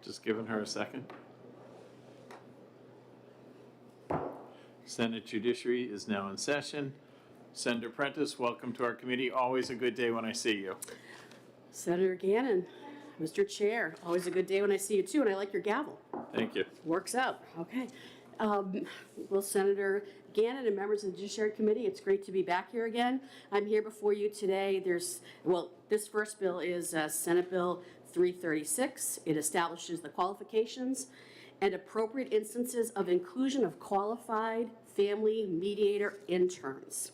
Just giving her a second. Senate Judiciary is now in session. Senator Prentice, welcome to our committee. Always a good day when I see you. Senator Gannon, Mr. Chair, always a good day when I see you too, and I like your gavel. Thank you. Works out. Okay. Well, Senator Gannon and members of the Judiciary Committee, it's great to be back here again. I'm here before you today. This first bill is Senate Bill 336. It establishes the qualifications and appropriate instances of inclusion of qualified family mediator interns.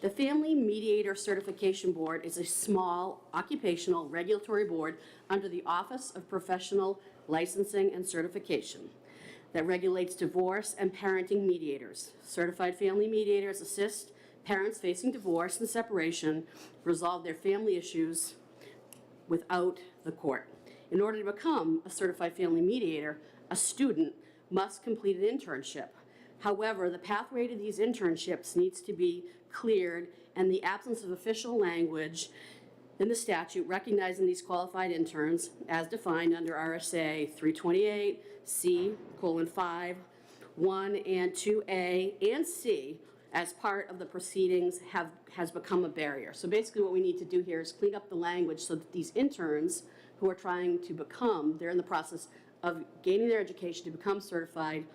The Family Mediator Certification Board is a small occupational regulatory board under the Office of Professional Licensing and Certification that regulates divorce and parenting mediators. Certified family mediators assist parents facing divorce and separation resolve their family issues without the court. In order to become a certified family mediator, a student must complete an internship. However, the pathway to these internships needs to be cleared, and the absence of official language in the statute recognizing these qualified interns as defined under RSA 328C:5, 1 and 2A and C as part of the proceedings has become a barrier. So basically what we need to do here is clean up the language so that these interns who are trying to become, they're in the process of gaining their education to become certified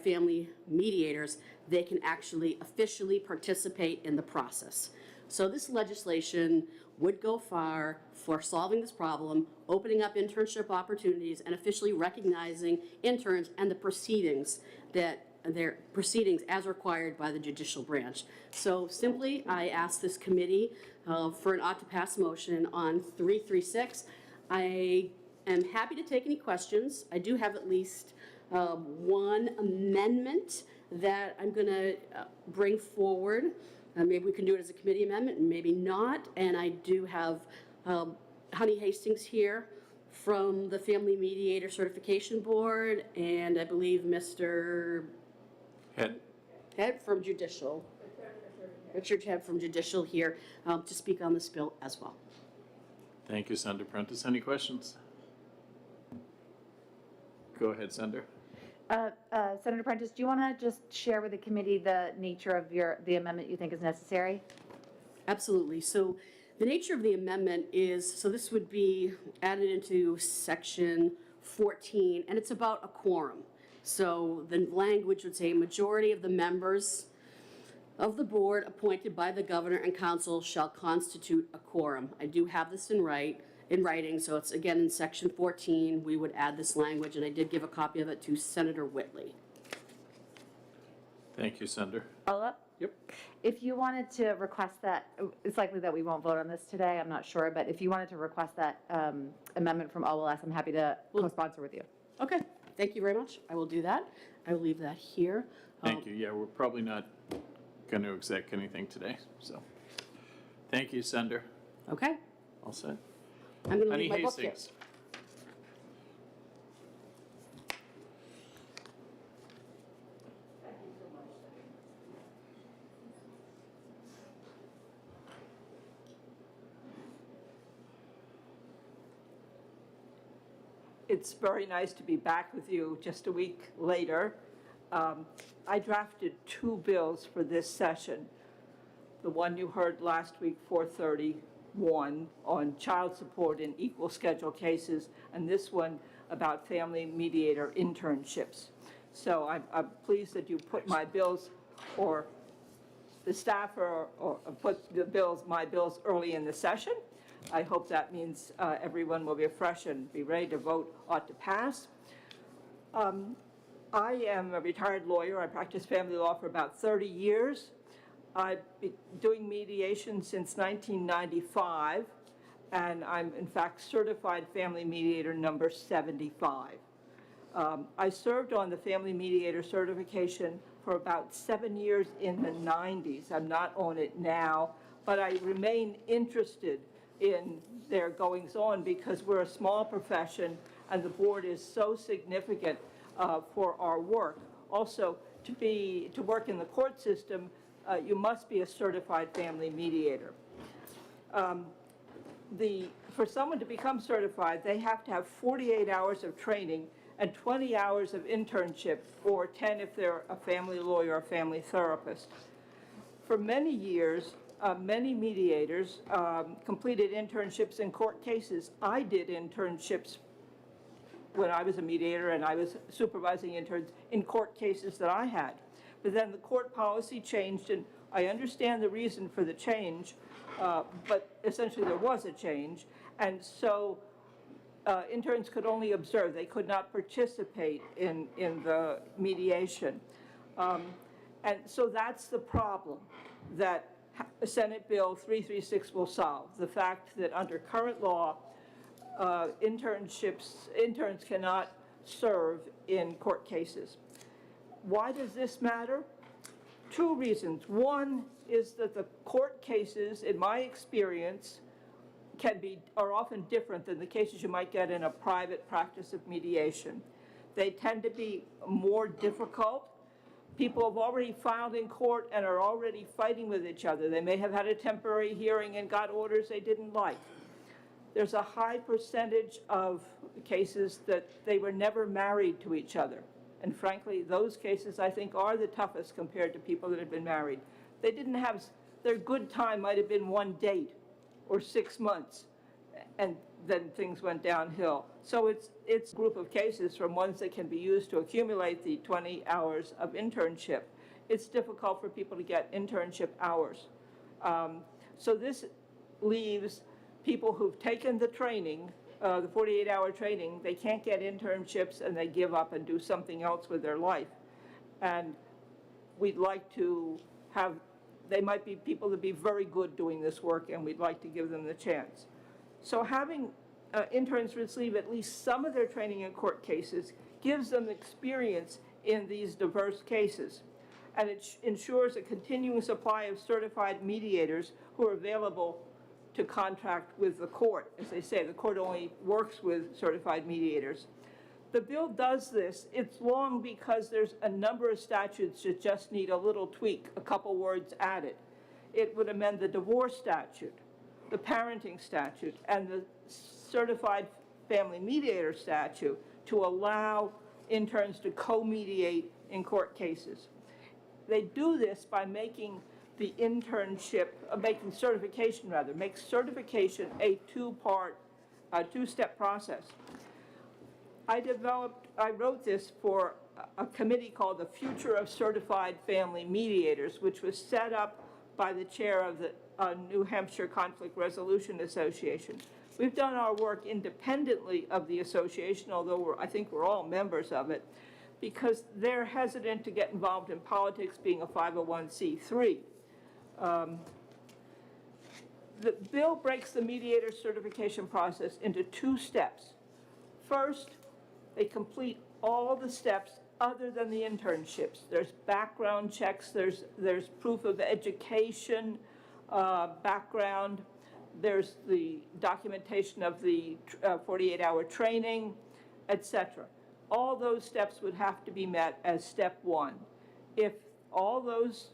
family mediators, they can actually officially participate in the process. So this legislation would go far for solving this problem, opening up internship opportunities, and officially recognizing interns and the proceedings their proceedings as required by the judicial branch. So simply, I ask this committee for an ought to pass motion on 336. I am happy to take any questions. I do have at least one amendment that I'm going to bring forward. Maybe we can do it as a committee amendment, and maybe not. And I do have Honey Hastings here from the Family Mediator Certification Board, and I believe Mr. Head from Judicial, Richard Head from Judicial here to speak on this bill as well. Thank you, Senator Prentice. Any questions? Go ahead, Senator. Senator Prentice, do you want to just share with the committee the nature of the amendment you think is necessary? Absolutely. So the nature of the amendment is, so this would be added into section 14, and it's about a quorum. So the language would say majority of the members of the board appointed by the governor and council shall constitute a quorum. I do have this in writing, so it's again in section 14, we would add this language, and I did give a copy of it to Senator Whitley. Thank you, Senator. Follow up? Yep. If you wanted to request that, it's likely that we won't vote on this today, I'm not sure, but if you wanted to request that amendment from OLS, I'm happy to co-sponsor with you. Okay, thank you very much. I will do that. I will leave that here. Thank you. Yeah, we're probably not going to exec anything today, so. Thank you, Senator. Okay. All set. I'm going to Honey leave my book here. Hastings. It's very nice to be back with you just a week later. I drafted 2 bills for this session. The one you heard last week, 431, on child support in equal schedule cases, and this one about family mediator internships. So I'm pleased that you put my bills, or the staff or put my bills early in the session. I hope that means everyone will be fresh and be ready to vote ought to pass. I am a retired lawyer. I practiced family law for about 30 years. I've been doing mediation since 1995, and I'm in fact certified family mediator number 75. I served on the family mediator certification for about 7 years in the 90s. I'm not on it now, but I remain interested in their goings-on because we're a small profession and the board is so significant for our work. Also, to work in the court system, you must be a certified family mediator. for someone to become certified, they have to have 48 hours of training and 20 hours of internship, or 10 if they're a family lawyer or family therapist. For many years, many mediators completed internships in court cases. I did internships when I was a mediator and I was supervising interns in court cases that I had. But then the court policy changed, and I understand the reason for the change, but essentially there was a change. And so interns could only observe. They could not participate in the mediation. And so that's the problem that Senate Bill 336 will solve, the fact that under current law, interns cannot serve in court cases. Why does this matter? Two reasons. One is that the court cases, in my experience, are often different than the cases you might get in a private practice of mediation. They tend to be more difficult. People have already filed in court and are already fighting with each other. They may have had a temporary hearing and got orders they didn't like. There's a high percentage of cases that they were never married to each other. And frankly, those cases, I think, are the toughest compared to people that have been married. They didn't have, their good time might have been one date or 6 months, and then things went downhill. So it's a group of cases from ones that can be used to accumulate the 20 hours of internship. It's difficult for people to get internship hours. So this leaves people who've taken the training, the 48-hour training, they can't get internships and they give up and do something else with their life. And we'd like to have, they might be people that be very good doing this work, and we'd like to give them the chance. So having interns receive at least some of their training in court cases gives them experience in these diverse cases. And it ensures a continuing supply of certified mediators who are available to contract with the court. As they say, the court only works with certified mediators. The bill does this. It's long because there's a number of statutes that just need a little tweak, a couple words added. It would amend the divorce statute, the parenting statute, and the certified family mediator statute to allow interns to co-mediate in court cases. They do this by making the internship, making certification a two-step process. I wrote this for a committee called the Future of Certified Family Mediators, which was set up by the chair of the New Hampshire Conflict Resolution Association. We've done our work independently of the association, although I think we're all members of it, because they're hesitant to get involved in politics, being a 501c3. The bill breaks the mediator certification process into two steps. First, they complete all the steps other than the internships. There's background checks, there's proof of education, background, there's the documentation of the 48-hour training, etc. All those steps would have to be met as step one. If all those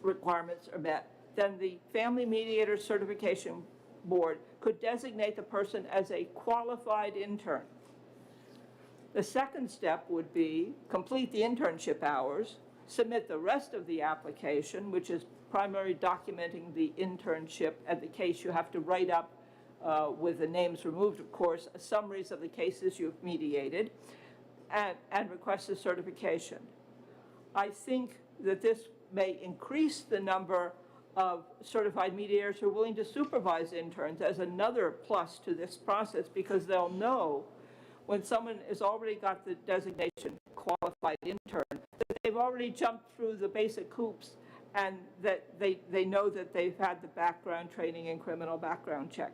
requirements are met, then the Family Mediator Certification Board could designate the person as a qualified intern. The second step would be complete the internship hours, submit the rest of the application, which is primarily documenting the internship and the case. You have to write up, with the names removed, of course, summaries of the cases you've mediated, and request a certification. I think that this may increase the number of certified mediators who are willing to supervise interns as another plus to this process, because they'll know when someone has already got the designation qualified intern that they've already jumped through the basic hoops, and that they know that they've had the background training and criminal background check.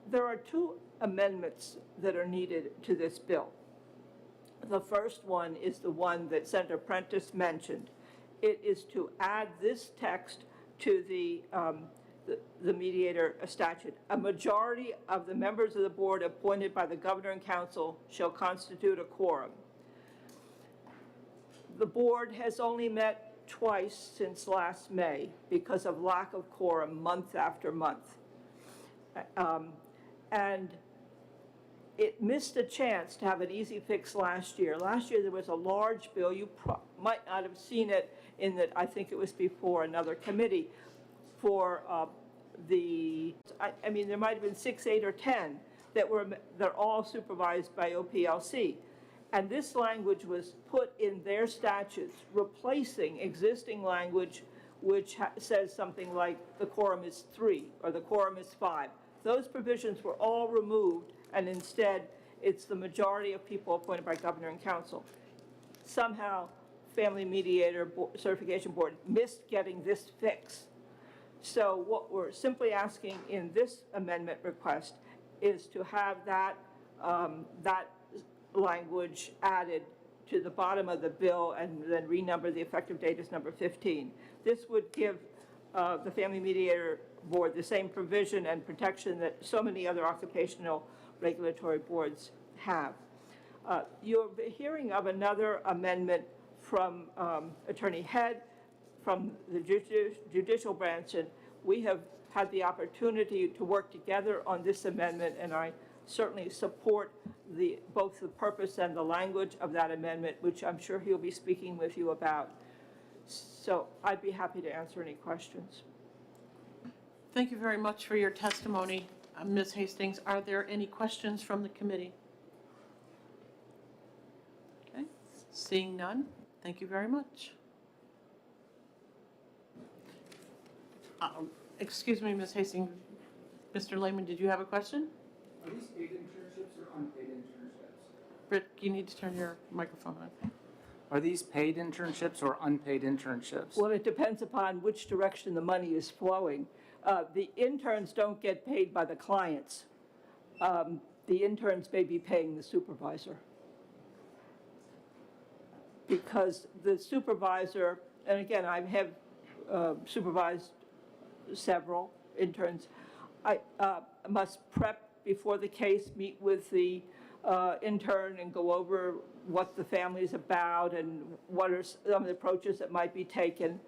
There are two amendments that are needed to this bill. The first one is the one that Senator Prentice mentioned. It is to add this text to the mediator statute. A majority of the members of the board appointed by the governor and council shall constitute a quorum. The board has only met twice since last May because of lack of quorum month after month. And it missed a chance to have an easy fix last year. Last year there was a large bill, you might not have seen it in that, I think it was before another committee, for I mean, there might have been 6, 8, or 10 they're all supervised by OPLC. And this language was put in their statutes, replacing existing language which says something like the quorum is 3 or the quorum is 5. Those provisions were all removed, and instead it's the majority of people appointed by governor and council. Somehow, Family Mediator Certification Board missed getting this fix. So what we're simply asking in this amendment request is to have that language added to the bottom of the bill and then renumber the effective date as number 15. This would give the Family Mediator Board the same provision and protection that so many other occupational regulatory boards have. You're hearing of another amendment from Attorney Head from the judicial branch, and we have had the opportunity to work together on this amendment, and I certainly support both the purpose and the language of that amendment, which I'm sure he'll be speaking with you about. So I'd be happy to answer any questions. Thank you very much for your testimony, Ms. Hastings. Are there any questions from the committee? Okay, seeing none, thank you very much. Excuse me, Ms. Hastings. Mr. Lehman, did you have a question? Are these paid internships or unpaid internships? Rick, you need to turn your microphone on. Are these paid internships or unpaid internships? Well, it depends upon which direction the money is flowing. The interns don't get paid by the clients. The interns may be paying the supervisor. Because the supervisor, and again, I have supervised several interns, I must prep before the case, meet with the intern and go over what the family is about and what are some of the approaches that might be taken.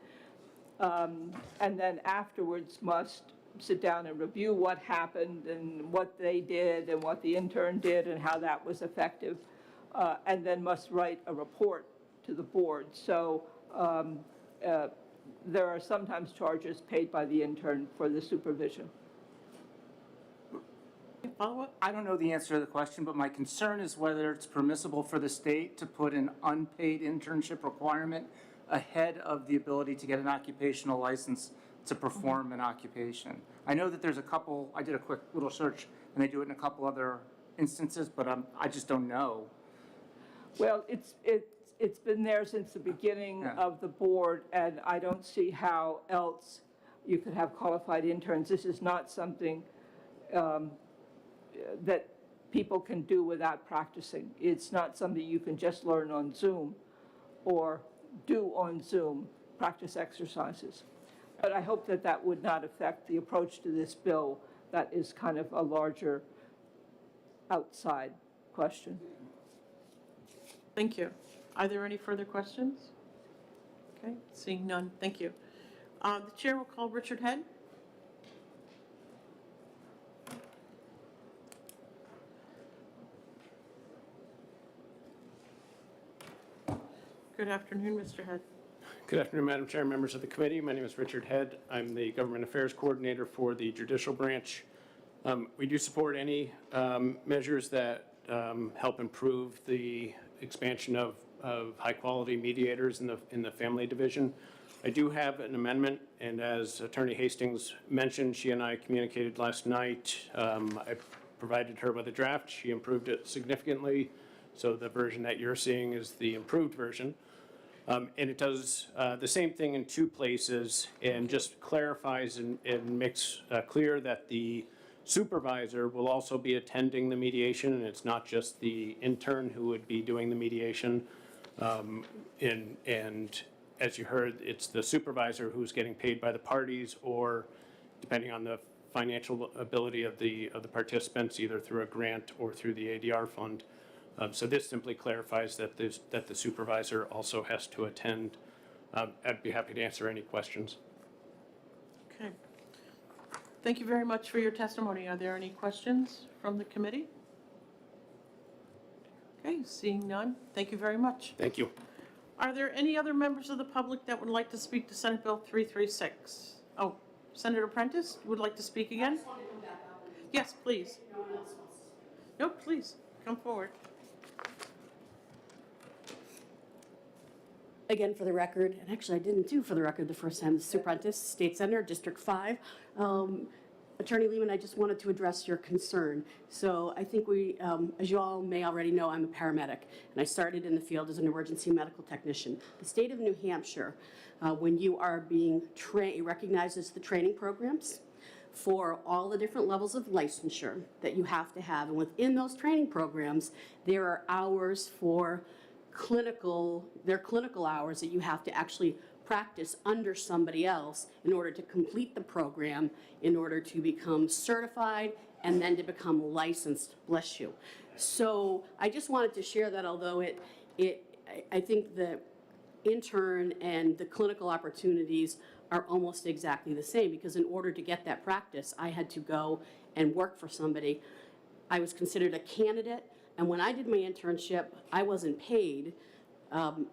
And then afterwards must sit down and review what happened and what they did and what the intern did and how that was effective, and then must write a report to the board. So there are sometimes charges paid by the intern for the supervision. Follow-up? I don't know the answer to the question, but my concern is whether it's permissible for the state to put an unpaid internship requirement ahead of the ability to get an occupational license to perform an occupation. I know that there's a couple, I did a quick little search, and they do it in a couple other instances, but I just don't know. Well, it's been there since the beginning of the board, and I don't see how else you could have qualified interns. This is not something that people can do without practicing. It's not something you can just learn on Zoom or do on Zoom, practice exercises. But I hope that that would not affect the approach to this bill. That is kind of a larger outside question. Thank you. Are there any further questions? Okay, seeing none, thank you. The chair will call Richard Head. Good afternoon, Mr. Head. Good afternoon, Madam Chair, members of the committee. My name is Richard Head. I'm the Government Affairs Coordinator for the Judicial Branch. We do support any measures that help improve the expansion of high-quality mediators in the family division. I do have an amendment, and as Attorney Hastings mentioned, she and I communicated last night. I provided her with a draft. She improved it significantly, so the version that you're seeing is the improved version. And it does the same thing in two places and just clarifies and makes clear that the supervisor will also be attending the mediation, and it's not just the intern who would be doing the mediation. And as you heard, it's the supervisor who's getting paid by the parties, or depending on the financial ability of the participants, either through a grant or through the ADR fund. So this simply clarifies that the supervisor also has to attend I'd be happy to answer any questions. Okay. Thank you very much for your testimony. Are there any questions from the committee? Okay, seeing none, thank you very much. Thank you. Are there any other members of the public that would like to speak to Senate Bill 336? Oh, Senator Prentice would like to speak again? Yes, please. No, please, come forward. Again, for the record, and actually I didn't do for the record the first time, Sue Prentice, State Senator, District 5. Attorney Lehman, I just wanted to address your concern. So I think we, as you all may already know, I'm a paramedic, and I started in the field as an emergency medical technician. The state of New Hampshire, when you are being trained, it recognizes the training programs for all the different levels of licensure that you have to have. And within those training programs, there are hours for clinical hours that you have to actually practice under somebody else in order to complete the program, in order to become certified, and then to become licensed, bless you. So I just wanted to share that, although I think the intern and the clinical opportunities are almost exactly the same, because in order to get that practice, I had to go and work for somebody. I was considered a candidate, and when I did my internship, I wasn't paid,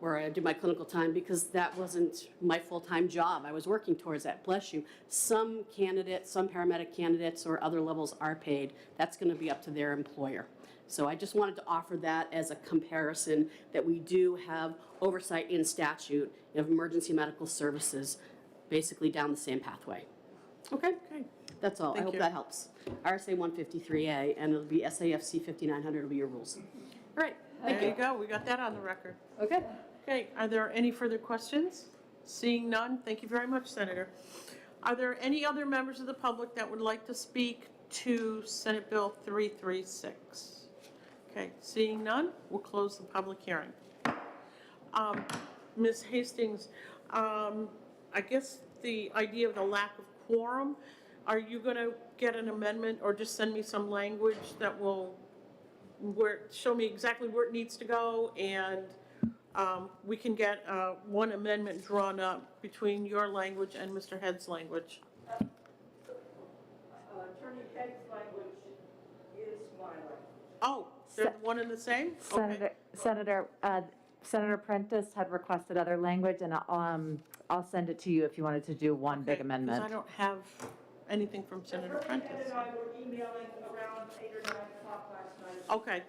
or I did my clinical time, because that wasn't my full-time job. I was working towards that, bless you. Some candidates, some paramedic candidates or other levels are paid. That's going to be up to their employer. So I just wanted to offer that as a comparison, that we do have oversight in statute of emergency medical services, basically down the same pathway. Okay? Okay. That's all. I Thank hope you. that helps. RSA 153A, and it'll be SAFC 5900 will be your rules. All right. There you go, we got that on the record. Okay. Okay, are there any further questions? Seeing none, thank you very much, Senator. Are there any other members of the public that would like to speak to Senate Bill 336? Okay, seeing none, we'll close the public hearing. Ms. Hastings, I guess the idea of the lack of quorum, are you going to get an amendment or just send me some language that will show me exactly where it needs to go, and we can get one amendment drawn up between your language and Mr. Head's language? Attorney Head's language is my language. Oh, they're one and the same? Okay. Senator Prentice had requested other language, and I'll send it to you if you wanted to do one big Okay, amendment. 'cause I don't have anything from Senator Attorney Head Prentice. and I were emailing around 8 or 9 o'clock last night. Okay,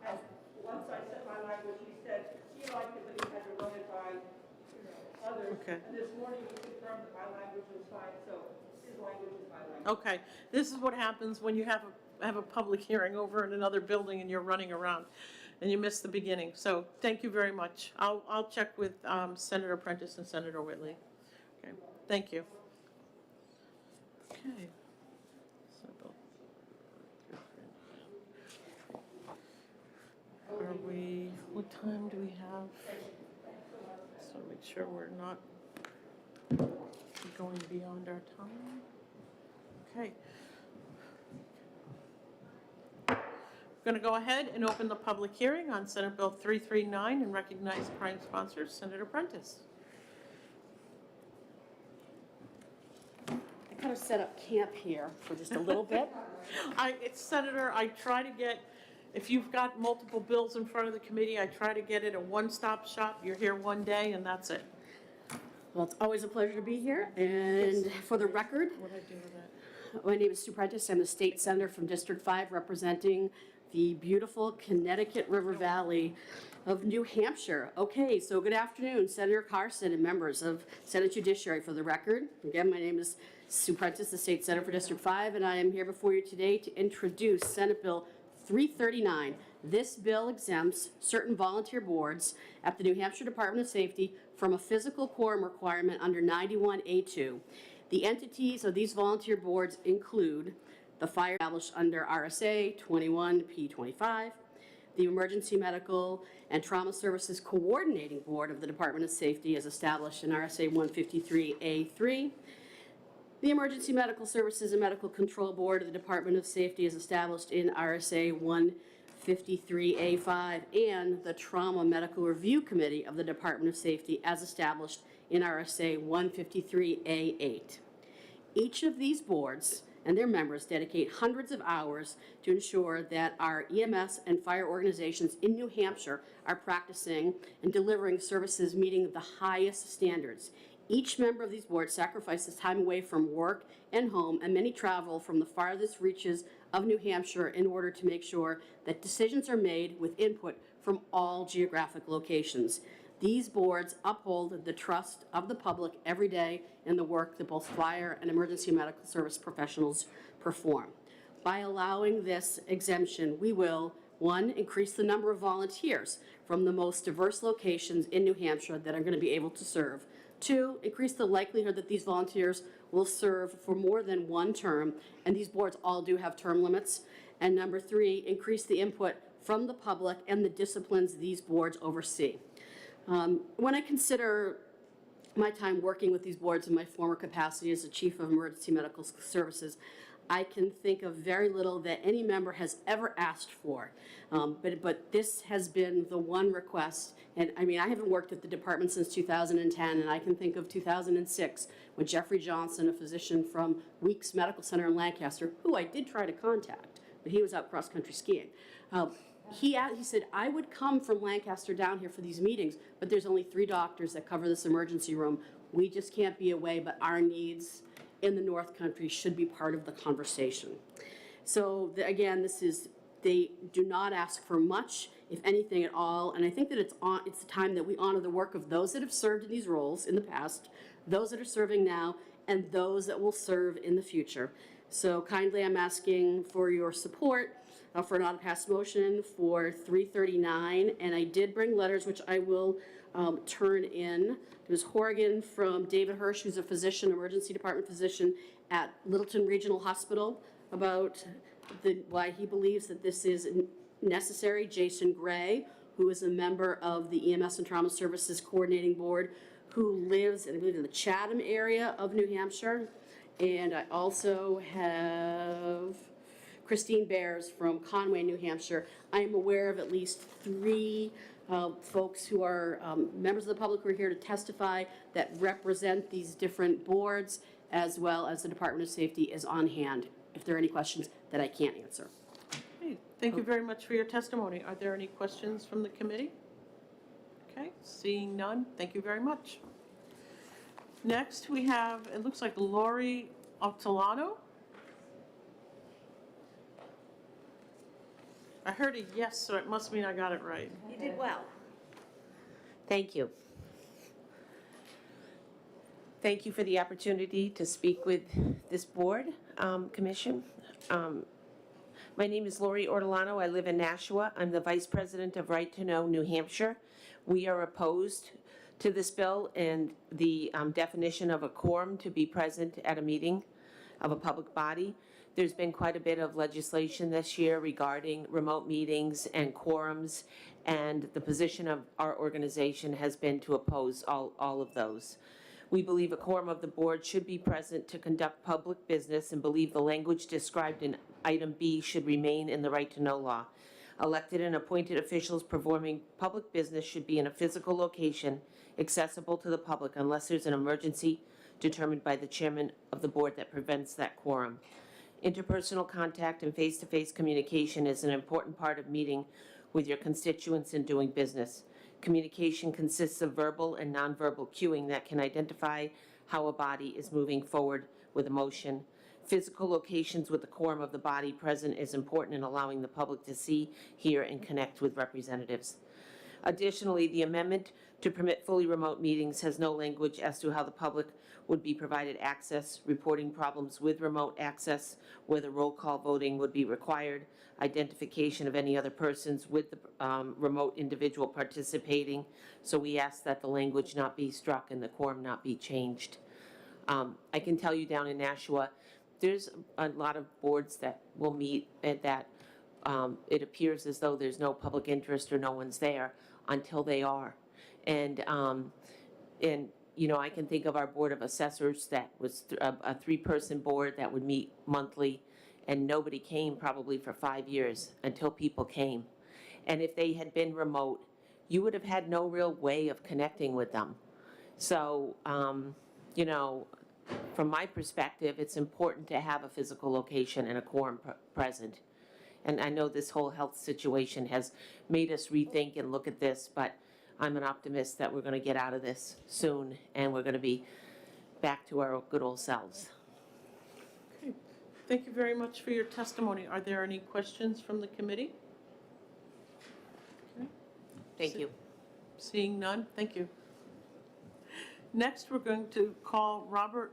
And once I said my language, he said he liked it, but he had to run it by others. Okay. And this morning he confirmed that my language was fine, so his language is my language. okay. This is what happens when you have a public hearing over in another building and you're running around and you miss the beginning. So thank you very much. I'll check with Senator Prentice and Senator Whitley. Okay, thank you. Okay. Are we, what time do we have? So make sure we're not going beyond our time. Okay. We're going to go ahead and open the public hearing on Senate Bill 339 and recognize prime sponsor, Senator Prentice. I kind of set up camp here for just a little bit. Senator, I try to get, if you've got multiple bills in front of the committee, I try to get it a one-stop shop. You're here one day and that's it. Well, it's always a pleasure to be here. And for the record, What'd I do with that? my name is Sue Prentice. I'm the state senator from District 5, representing the beautiful Connecticut River Valley of New Hampshire. Okay, so good afternoon, Senator Carson and members of Senate Judiciary. For the record, again, my name is Sue Prentice, the state senator for District 5, and I am here before you today to introduce Senate Bill 339. This bill exempts certain volunteer boards at the New Hampshire Department of Safety from a physical quorum requirement under 91A2. The entities of these volunteer boards include the fire established under RSA 21P25, the Emergency Medical and Trauma Services Coordinating Board of the Department of Safety as established in RSA 153A3, the Emergency Medical Services and Medical Control Board of the Department of Safety as established in RSA 153A5, and the Trauma Medical Review Committee of the Department of Safety as established in RSA 153A8. Each of these boards and their members dedicate hundreds of hours to ensure that our EMS and fire organizations in New Hampshire are practicing and delivering services meeting the highest standards. Each member of these boards sacrifices time away from work and home, and many travel from the farthest reaches of New Hampshire in order to make sure that decisions are made with input from all geographic locations. These boards uphold the trust of the public every day in the work that both fire and emergency medical service professionals perform. By allowing this exemption, we will, 1, increase the number of volunteers from the most diverse locations in New Hampshire that are going to be able to serve. 2, increase the likelihood that these volunteers will serve for more than one term, and these boards all do have term limits. And number 3, increase the input from the public and the disciplines these boards oversee. When I consider my time working with these boards in my former capacity as the Chief of Emergency Medical Services, I can think of very little that any member has ever asked for. But this has been the one request, and I mean, I haven't worked at the department since 2010, and I can think of 2006 when Jeffrey Johnson, a physician from Weeks Medical Center in Lancaster, who I did try to contact, but he was out cross-country skiing. He said, I would come from Lancaster down here for these meetings, but there's only 3 doctors that cover this emergency room. We just can't be away, but our needs in the North Country should be part of the conversation. So again, they do not ask for much, if anything at all, and I think that it's the time that we honor the work of those that have served in these roles in the past, those that are serving now, and those that will serve in the future. So kindly, I'm asking for your support for an on-pass motion for 339, and I did bring letters which I will turn in. There's Horgan from David Hirsch, who's a physician, emergency department physician at Littleton Regional Hospital, about why he believes that this is necessary. Jason Gray, who is a member of the EMS and Trauma Services Coordinating Board, who lives, I believe, in the Chatham area of New Hampshire. And I also have Christine Bears from Conway, New Hampshire. I am aware of at least 3 folks who are members of the public who are here to testify that represent these different boards, as well as the Department of Safety is on hand if there are any questions that I can't answer. Okay, thank you very much for your testimony. Are there any questions from the committee? Okay, seeing none, thank you very much. Next, we have, it looks like Laurie Ortolano. I heard a yes, so it must mean I got it right. You did well. Thank you. Thank you for the opportunity to speak with this board, commission. My name is Laurie Ortolano. I live in Nashua. I'm the Vice President of Right to Know, New Hampshire. We are opposed to this bill and the definition of a quorum to be present at a meeting of a public body. There's been quite a bit of legislation this year regarding remote meetings and quorums, and the position of our organization has been to oppose all of those. We believe a quorum of the board should be present to conduct public business and believe the language described in item B should remain in the right to know law. Elected and appointed officials performing public business should be in a physical location accessible to the public unless there's an emergency determined by the chairman of the board that prevents that quorum. Interpersonal contact and face-to-face communication is an important part of meeting with your constituents and doing business. Communication consists of verbal and nonverbal cueing that can identify how a body is moving forward with a motion. Physical locations with the quorum of the body present is important in allowing the public to see, hear, and connect with representatives. Additionally, the amendment to permit fully remote meetings has no language as to how the public would be provided access, reporting problems with remote access, whether roll call voting would be required, identification of any other persons with the remote individual participating. So we ask that the language not be struck and the quorum not be changed. I can tell you down in Nashua, there's a lot of boards that will meet at that it appears as though there's no public interest or no one's there until they are. And you know, I can think of our Board of Assessors that was a 3-person board that would meet monthly, and nobody came probably for 5 years until people came. And if they had been remote, you would have had no real way of connecting with them. So, you know, from my perspective, it's important to have a physical location and a quorum present. And I know this whole health situation has made us rethink and look at this, but I'm an optimist that we're going to get out of this soon, and we're going to be back to our good old selves. Okay. Thank you very much for your testimony. Are there any questions from the committee? Okay. Thank you. Seeing none, thank you. Next, we're going to call Robert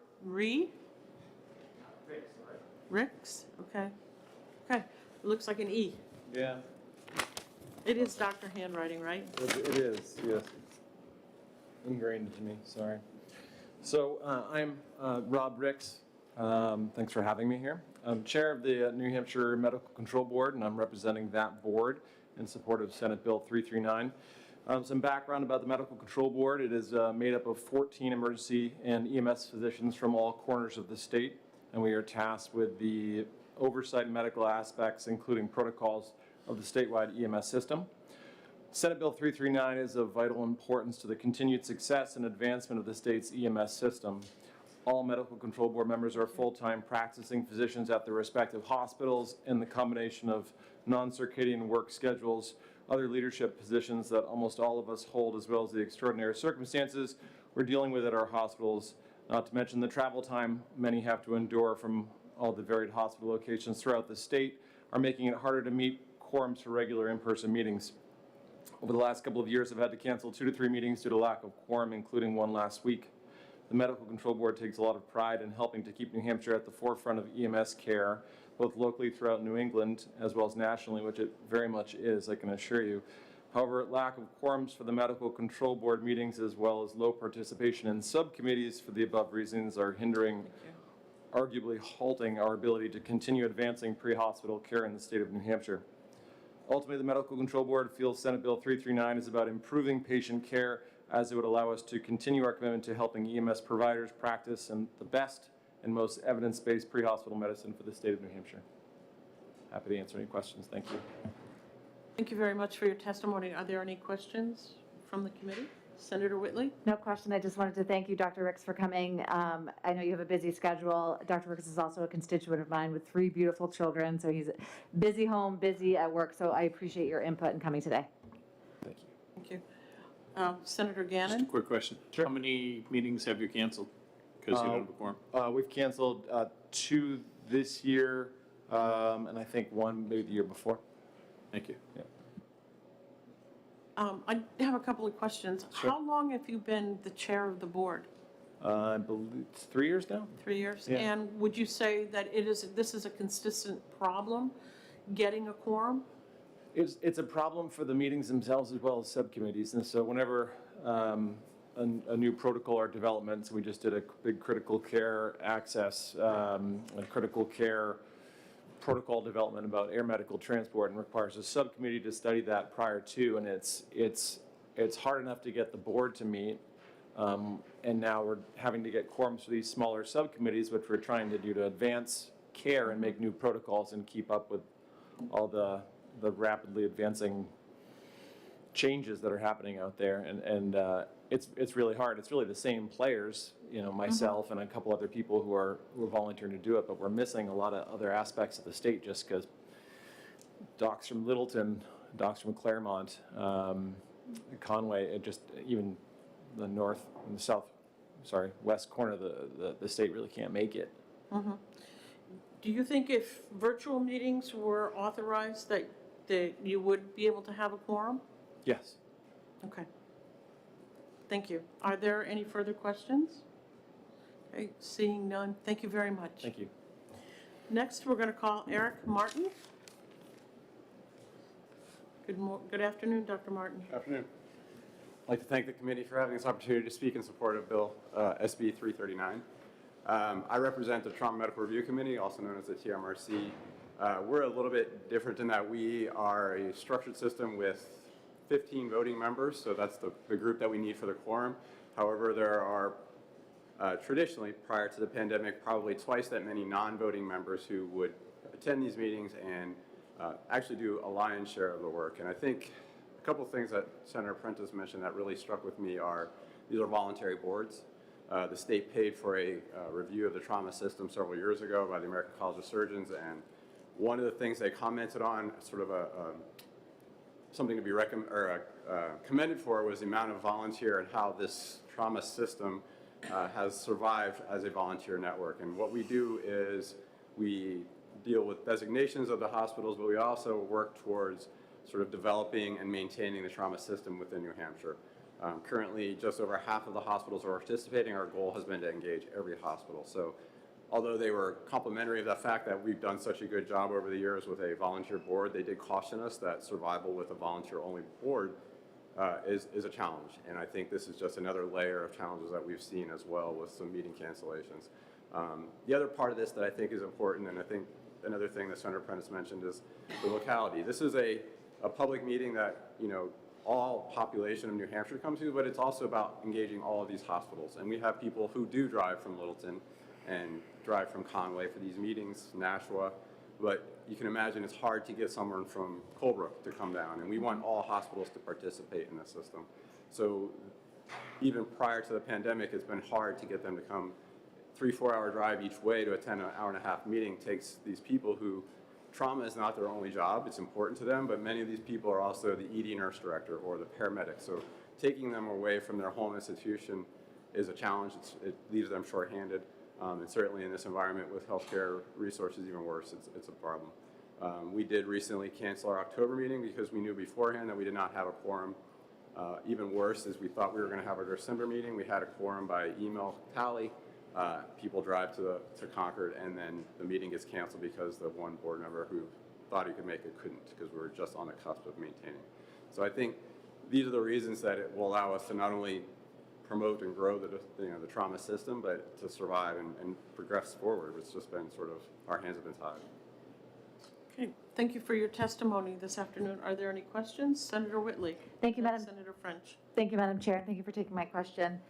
Ricks, okay. Okay, it looks like an E. Yeah, It is Dr. handwriting, right? it is, yes. Ingrained into me, sorry. So I'm Rob Ricks. Thanks for having me here. I'm chair of the New Hampshire Medical Control Board, and I'm representing that board in support of Senate Bill 339. Some background about the Medical Control Board. It is made up of 14 emergency and EMS physicians from all corners of the state, and we are tasked with the oversight and medical aspects, including protocols of the statewide EMS system. Senate Bill 339 is of vital importance to the continued success and advancement of the state's EMS system. All Medical Control Board members are full-time practicing physicians at their respective hospitals, and the combination of non-circadian work schedules, other leadership positions that almost all of us hold, as well as the extraordinary circumstances we're dealing with at our hospitals, not to mention the travel time many have to endure from all the varied hospital locations throughout the state, are making it harder to meet quorums for regular in-person meetings. Over the last couple of years, I've had to cancel 2 to 3 meetings due to lack of quorum, including one last week. The Medical Control Board takes a lot of pride in helping to keep New Hampshire at the forefront of EMS care, both locally throughout New England as well as nationally, which it very much is, I can assure you. However, lack of quorums for the Medical Control Board meetings, as well as low participation in subcommittees for the above reasons, are hindering, arguably halting our ability to continue advancing pre-hospital care in the state of New Hampshire. Ultimately, the Medical Control Board feels Senate Bill 339 is about improving patient care, as it would allow us to continue our commitment to helping EMS providers practice in the best and most evidence-based pre-hospital medicine for the state of New Hampshire. Happy to answer any questions. Thank you. Thank you very much for your testimony. Are there any questions from the committee? Senator Whitley? No question. I just wanted to thank you, Dr. Ricks, for coming. I know you have a busy schedule. Dr. Ricks is also a constituent of mine with 3 beautiful children, so he's busy home, busy at work, so I appreciate your input in coming today. Thank you. Thank you. Senator Just a Gannon? quick question. Sure. How many meetings have you canceled? Because you don't have a quorum. We've canceled 2 this year, and I think 1 maybe the year before. Thank you. Yeah. I have a couple of questions. Sure. How long have you been the chair of the board? I believe it's 3 years now. 3 years? Yeah. And would you say that this is a consistent problem, getting a quorum? It's a problem for the meetings themselves as well as subcommittees. And so whenever a new protocol or development, so we just did a big critical care access, a critical care protocol development about air medical transport, and requires a subcommittee to study that prior to, and it's hard enough to get the board to meet. And now we're having to get quorums for these smaller subcommittees, which we're trying to do to advance care and make new protocols and keep up with all the rapidly advancing changes that are happening out there. And it's really hard. It's really the same players, you know, myself and a couple other people who are volunteering to do it, but we're missing a lot of other aspects of the state just because docs from Littleton, docs from Claremont, Conway, it just even the north and the south, west corner of the state really can't make it. Do you think if virtual meetings were authorized that you would be able to have a quorum? Yes. Okay. Thank you. Are there any further questions? Okay, seeing none, thank you very much. Thank you. Next, we're going to call Eric Martin. Good afternoon, Dr. Martin. Afternoon. I'd like to thank the committee for having this opportunity to speak in support of Bill SB 339. I represent the Trauma Medical Review Committee, also known as the TMRC. We're a little bit different in that we are a structured system with 15 voting members, so that's the group that we need for the quorum. However, there are traditionally, prior to the pandemic, probably twice that many non-voting members who would attend these meetings and actually do a lion's share of the work. And I think a couple of things that Senator Prentice mentioned that really struck with me are these are voluntary boards. The state paid for a review of the trauma system several years ago by the American College of Surgeons, and one of the things they commented on, sort of something to be commended for, was the amount of volunteer and how this trauma system has survived as a volunteer network. And what we do is we deal with designations of the hospitals, but we also work towards sort of developing and maintaining the trauma system within New Hampshire. Currently, just over half of the hospitals are participating. Our goal has been to engage every hospital. So although they were complimentary of the fact that we've done such a good job over the years with a volunteer board, they did caution us that survival with a volunteer-only board is a challenge. And I think this is just another layer of challenges that we've seen as well with some meeting cancellations. The other part of this that I think is important, and I think another thing that Senator Prentice mentioned, is the locality. This is a public meeting that, you know, all population of New Hampshire comes to, but it's also about engaging all of these hospitals. And we have people who do drive from Littleton and drive from Conway for these meetings, Nashua, but you can imagine it's hard to get someone from Colebrook to come down, and we want all hospitals to participate in the system. So even prior to the pandemic, it's been hard to get them to come. 3-4 hour drive each way to attend an hour-and-a-half meeting takes these people who, trauma is not their only job, it's important to them, but many of these people are also the ED nurse director or the paramedic. So taking them away from their home institution is a challenge. It leaves them shorthanded. And certainly in this environment with healthcare resources even worse, it's a problem. We did recently cancel our October meeting because we knew beforehand that we did not have a quorum. Even worse is we thought we were going to have our December meeting. We had a quorum by email tally. People drive to Concord, and then the meeting gets canceled because the one board member who thought he could make it couldn't, because we were just on the cusp of maintaining. So I think these are the reasons that it will allow us to not only promote and grow the trauma system, but to survive and progress forward. It's just been sort of, our hands have been tied. Okay, thank you for your testimony this afternoon. Are there any questions? Senator Whitley. Thank you, Madam. Senator French. Thank you, Madam Chair. Thank you for taking my question.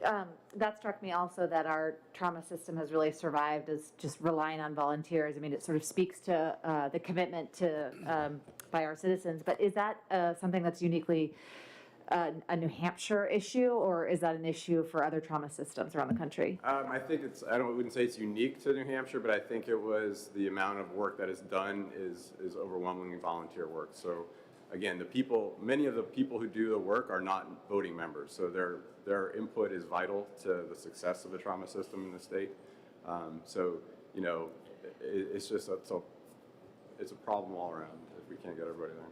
That struck me also, that our trauma system has really survived as just relying on volunteers. I mean, it sort of speaks to the commitment to by our citizens. But is that something that's uniquely a New Hampshire issue, or is that an issue for other trauma systems around the country? I think I wouldn't say it's unique to New Hampshire, but I think it was the amount of work that is done is overwhelmingly volunteer work. So again, many of the people who do the work are not voting members, so their input is vital to the success of the trauma system in the state. So, you know, it's just it's a problem all around if we can't get everybody there.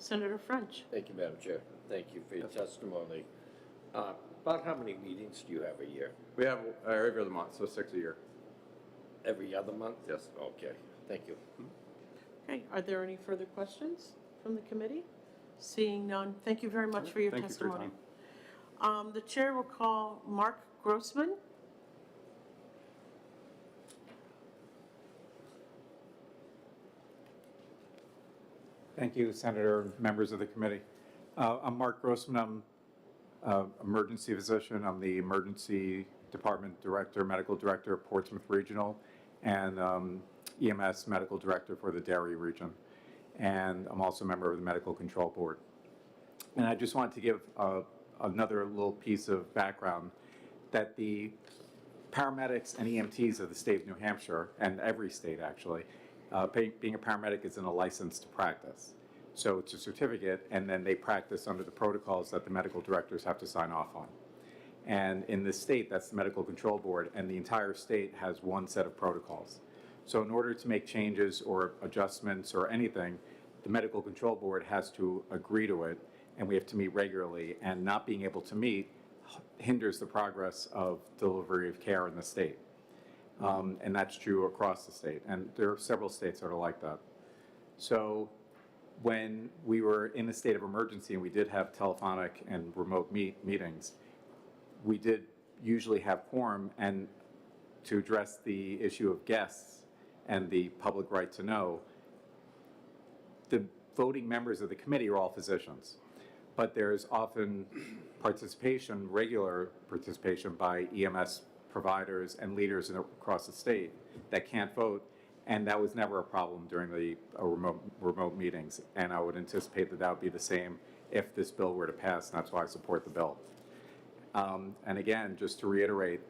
Senator French. Thank you, Madam Chair. Thank you for your testimony. About how many meetings do you have a year? We have every other month, so 6 a year. Every other month? Yes. Okay, thank you. Okay, are there any further questions from the committee? Seeing none, thank you very much for your Thank you for your testimony. The chair will call Mark Grossman. Thank you, Senator, and members of the committee. I'm Mark Grossman. I'm an emergency physician. I'm the Emergency Department Director, Medical Director of Portsmouth Regional, and EMS Medical Director for the Derry region. And I'm also a member of the Medical Control Board. And I just wanted to give another little piece of background, that the paramedics and EMTs of the state of New Hampshire, and every state actually, being a paramedic isn't a license to practice. So it's a certificate, and then they practice under the protocols that the medical directors have to sign off on. And in this state, that's the Medical Control Board, and the entire state has one set of protocols. So in order to make changes or adjustments or anything, the Medical Control Board has to agree to it, and we have to meet regularly, and not being able to meet hinders the progress of delivery of care in the state. And that's true across the state, and there are several states that are like that. So when we were in a state of emergency and we did have telephonic and remote meetings, we did usually have quorum, and to address the issue of guests and the public right to know, the voting members of the committee are all physicians, but there's often participation, regular participation by EMS providers and leaders across the state that can't vote, And that was never a problem during the remote meetings. And I would anticipate that that would be the same if this bill were to pass, and that's why I support the bill. And again, just to reiterate,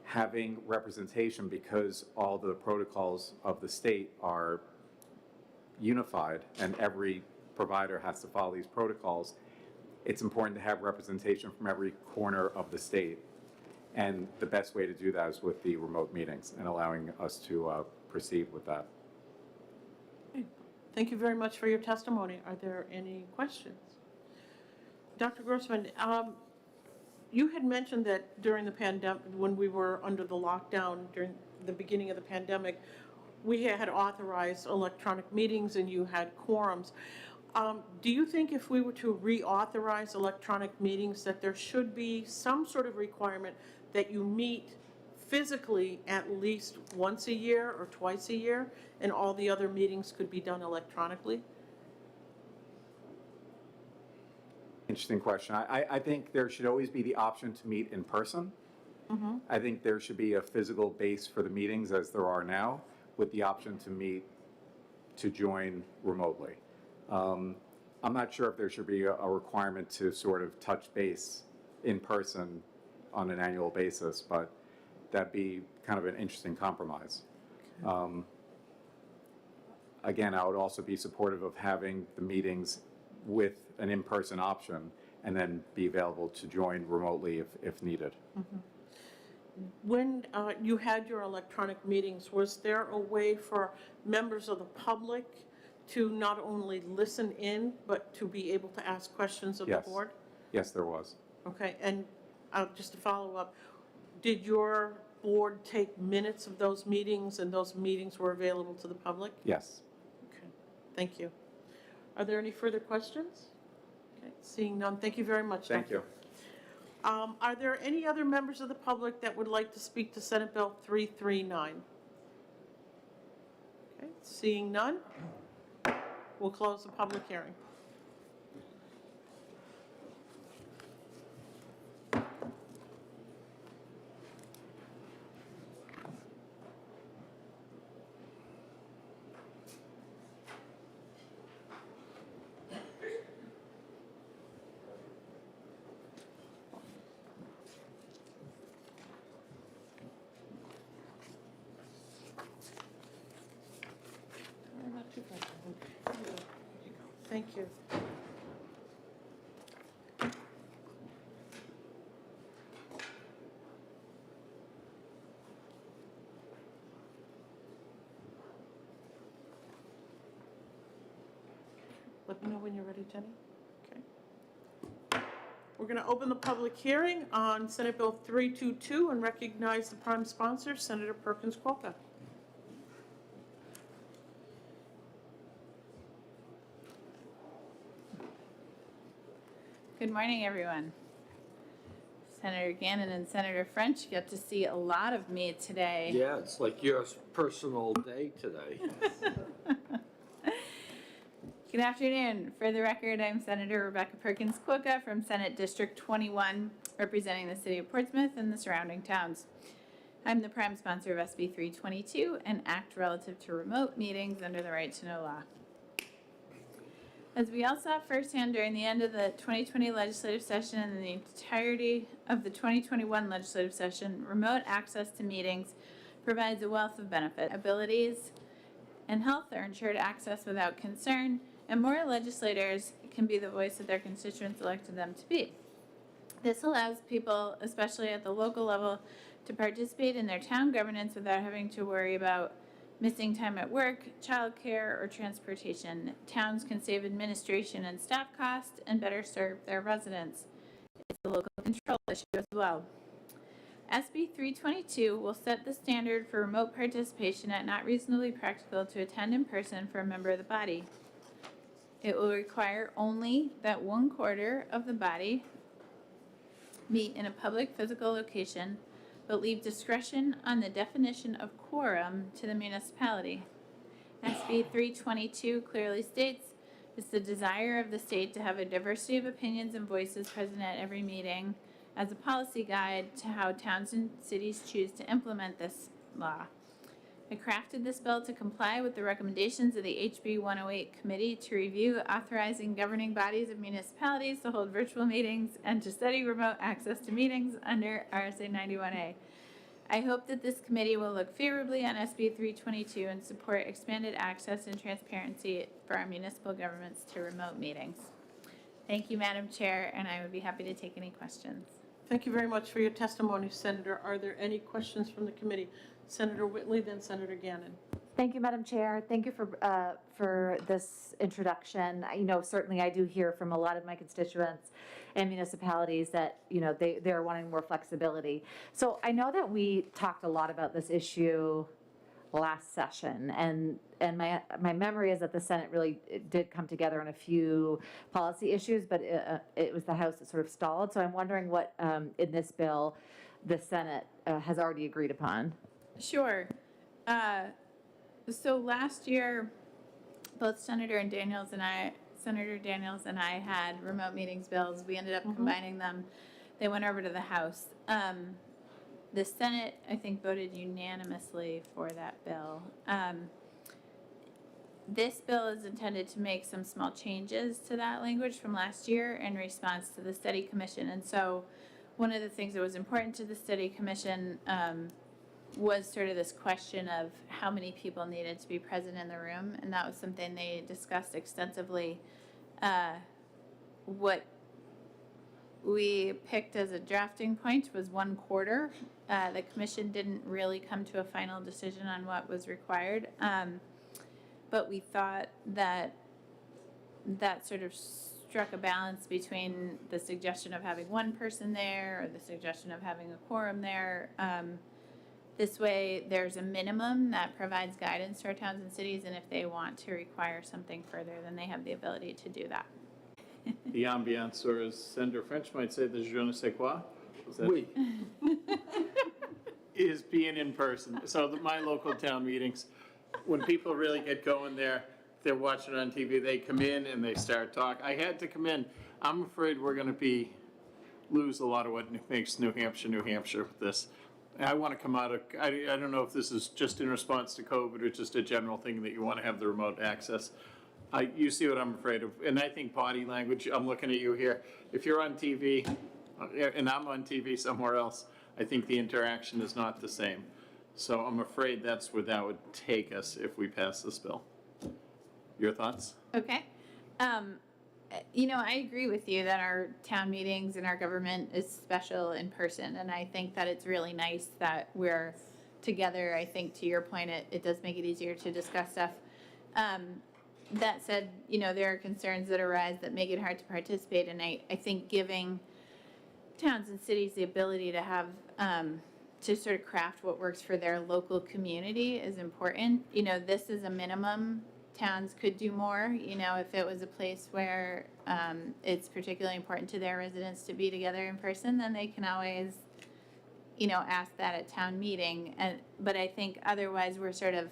having representation, because all the protocols of the state are unified and every provider has to follow these protocols, it's important to have representation from every corner of the state. And the best way to do that is with the remote meetings and allowing us to proceed with that. Thank you very much for your testimony. Are there any questions? Dr. Grossman, you had mentioned that during the pandemic, when we were under the lockdown during the beginning of the pandemic, we had authorized electronic meetings and you had quorums. Do you think if we were to reauthorize electronic meetings that there should be some sort of requirement that you meet physically at least once a year or twice a year, and all the other meetings could be done electronically? Interesting question. I think there should always be the option to meet in person. I think there should be a physical base for the meetings as there are now, with the option to join remotely. I'm not sure if there should be a requirement to sort of touch base in person on an annual basis, but that'd be kind of an interesting compromise. Again, I would also be supportive of having the meetings with an in-person option and then be available to join remotely if needed. When you had your electronic meetings, was there a way for members of the public to not only listen in, but to be able to ask questions of the board? Yes, there was. Okay, and just to follow up, did your board take minutes of those meetings and those meetings were available to the public? Yes. Okay, thank you. Are there any further questions? Okay, seeing none, thank you very much. Thank you. Are there any other members of the public that would like to speak to Senate Bill 339? Okay, seeing none, we'll close the public hearing. Thank you. Let me know when you're ready, Jenny. Okay. We're going to open the public hearing on Senate Bill 322 and recognize the prime sponsor, Senator Perkins Coca. Good morning, everyone. Senator Gannon and Senator French get to see a lot of me today. Yeah, it's like your personal day today. Good afternoon. For the record, I'm Senator Rebecca Perkins Coca from Senate District 21, representing the city of Portsmouth and the surrounding towns. I'm the prime sponsor of SB 322, an act relative to remote meetings under the Right to Know law. As we all saw firsthand during the end of the 2020 legislative session and the entirety of the 2021 legislative session, remote access to meetings provides a wealth of benefit. Abilities and health are ensured access without concern, and more legislators can be the voice that their constituents elected them to be. This allows people, especially at the local level, to participate in their town governance without having to worry about missing time at work, childcare, or transportation. Towns can save administration and staff costs and better serve their residents. It's a local control issue as well. SB 322 will set the standard for remote participation at not reasonably practical to attend in person for a member of the body. It will require only that 1/4 of the body meet in a public physical location, but leave discretion on the definition of quorum to the municipality. SB 322 clearly states it's the desire of the state to have a diversity of opinions and voices present at every meeting as a policy guide to how towns and cities choose to implement this law. I crafted this bill to comply with the recommendations of the HB 108 committee to review authorizing governing bodies of municipalities to hold virtual meetings and to study remote access to meetings under RSA 91A. I hope that this committee will look favorably on SB 322 and support expanded access and transparency for our municipal governments to remote meetings. Thank you, Madam Chair, and I would be happy to take any questions. Thank you very much for your testimony, Senator. Are there any questions from the committee? Senator Whitley, then Senator Gannon. Thank you, Madam Chair. Thank you for this introduction. You know, certainly I do hear from a lot of my constituents and municipalities that, you know, they're wanting more flexibility. So I know that we talked a lot about this issue last session, and my memory is that the Senate really did come together on a few policy issues, but it was the House that sort of stalled. So I'm wondering what in this bill the Senate has already agreed upon. Sure. So last year, both Senator Daniels and I had remote meetings bills. We ended up combining them. They went over to the House. The Senate, I think, voted unanimously for that bill. This bill is intended to make some small changes to that language from last year in response to the study commission. And so one of the things that was important to the study commission was sort of this question of how many people needed to be present in the room, and that was something they discussed extensively. What we picked as a drafting point was 1/4. The commission didn't really come to a final decision on what was required, but we thought that that sort of struck a balance between the suggestion of having one person there or the suggestion of having a quorum there. This way, there's a minimum that provides guidance to our towns and cities, and if they want to require something further, then they have the ability to do that. The ambiance, or as Senator French might say, the je ne sais quoi, Oui. is being in person. So my local town meetings, when people really get going there, if they're watching it on TV, they come in and they start talking. I had to come in. I'm afraid we're going to lose a lot of what makes New Hampshire with this. I want to come out of, I don't know if this is just in response to COVID or just a general thing that you want to have the remote access. You see what I'm afraid of. And I think body language, I'm looking at you here. If you're on TV, and I'm on TV somewhere else, I think the interaction is not the same. So I'm afraid that's where that would take us if we pass this bill. Your thoughts? Okay. You know, I agree with you that our town meetings and our government is special in person, and I think that it's really nice that we're together. I think, to your point, it does make it easier to discuss stuff. That said, you know, there are concerns that arise that make it hard to participate, and I think giving towns and cities the ability to have to sort of craft what works for their local community is important. You know, this is a minimum. Towns could do more, you know, if it was a place where it's particularly important to their residents to be together in person, then they can always, you know, ask that at town meeting. But I think otherwise we're sort of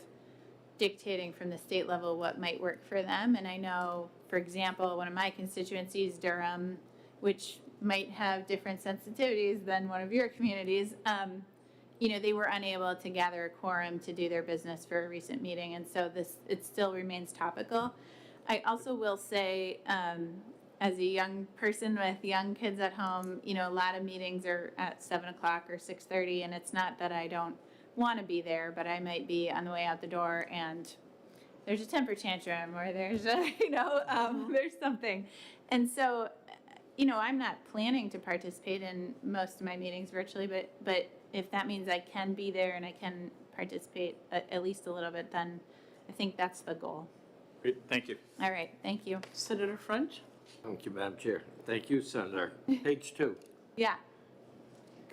dictating from the state level what might work for them. And I know, for example, one of my constituencies, Durham, which might have different sensitivities than one of your communities, you know, they were unable to gather a quorum to do their business for a recent meeting, and so it still remains topical. I also will say, as a young person with young kids at home, you know, a lot of meetings are at 7 o'clock or 6:30, and it's not that I don't want to be there, but I might be on the way out the door and there's a temper tantrum or there's a, you know, there's something. And so, you know, I'm not planning to participate in most of my meetings virtually, but if that means I can be there and I can participate at least a little bit, then I think that's the goal. Great, thank you. All right, thank you. Senator French? Thank you, Madam Chair. Thank you, Senator. Page 2. Yeah,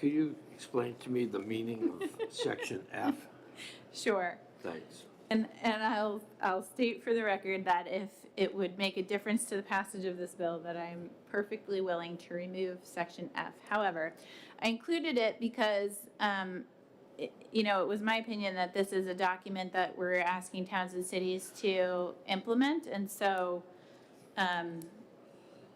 Could you explain to me the meaning of section F? sure. Thanks. And I'll state for the record that if it would make a difference to the passage of this bill, that I'm perfectly willing to remove section F. However, I included it because, you know, it was my opinion that this is a document that we're asking towns and cities to implement, and so,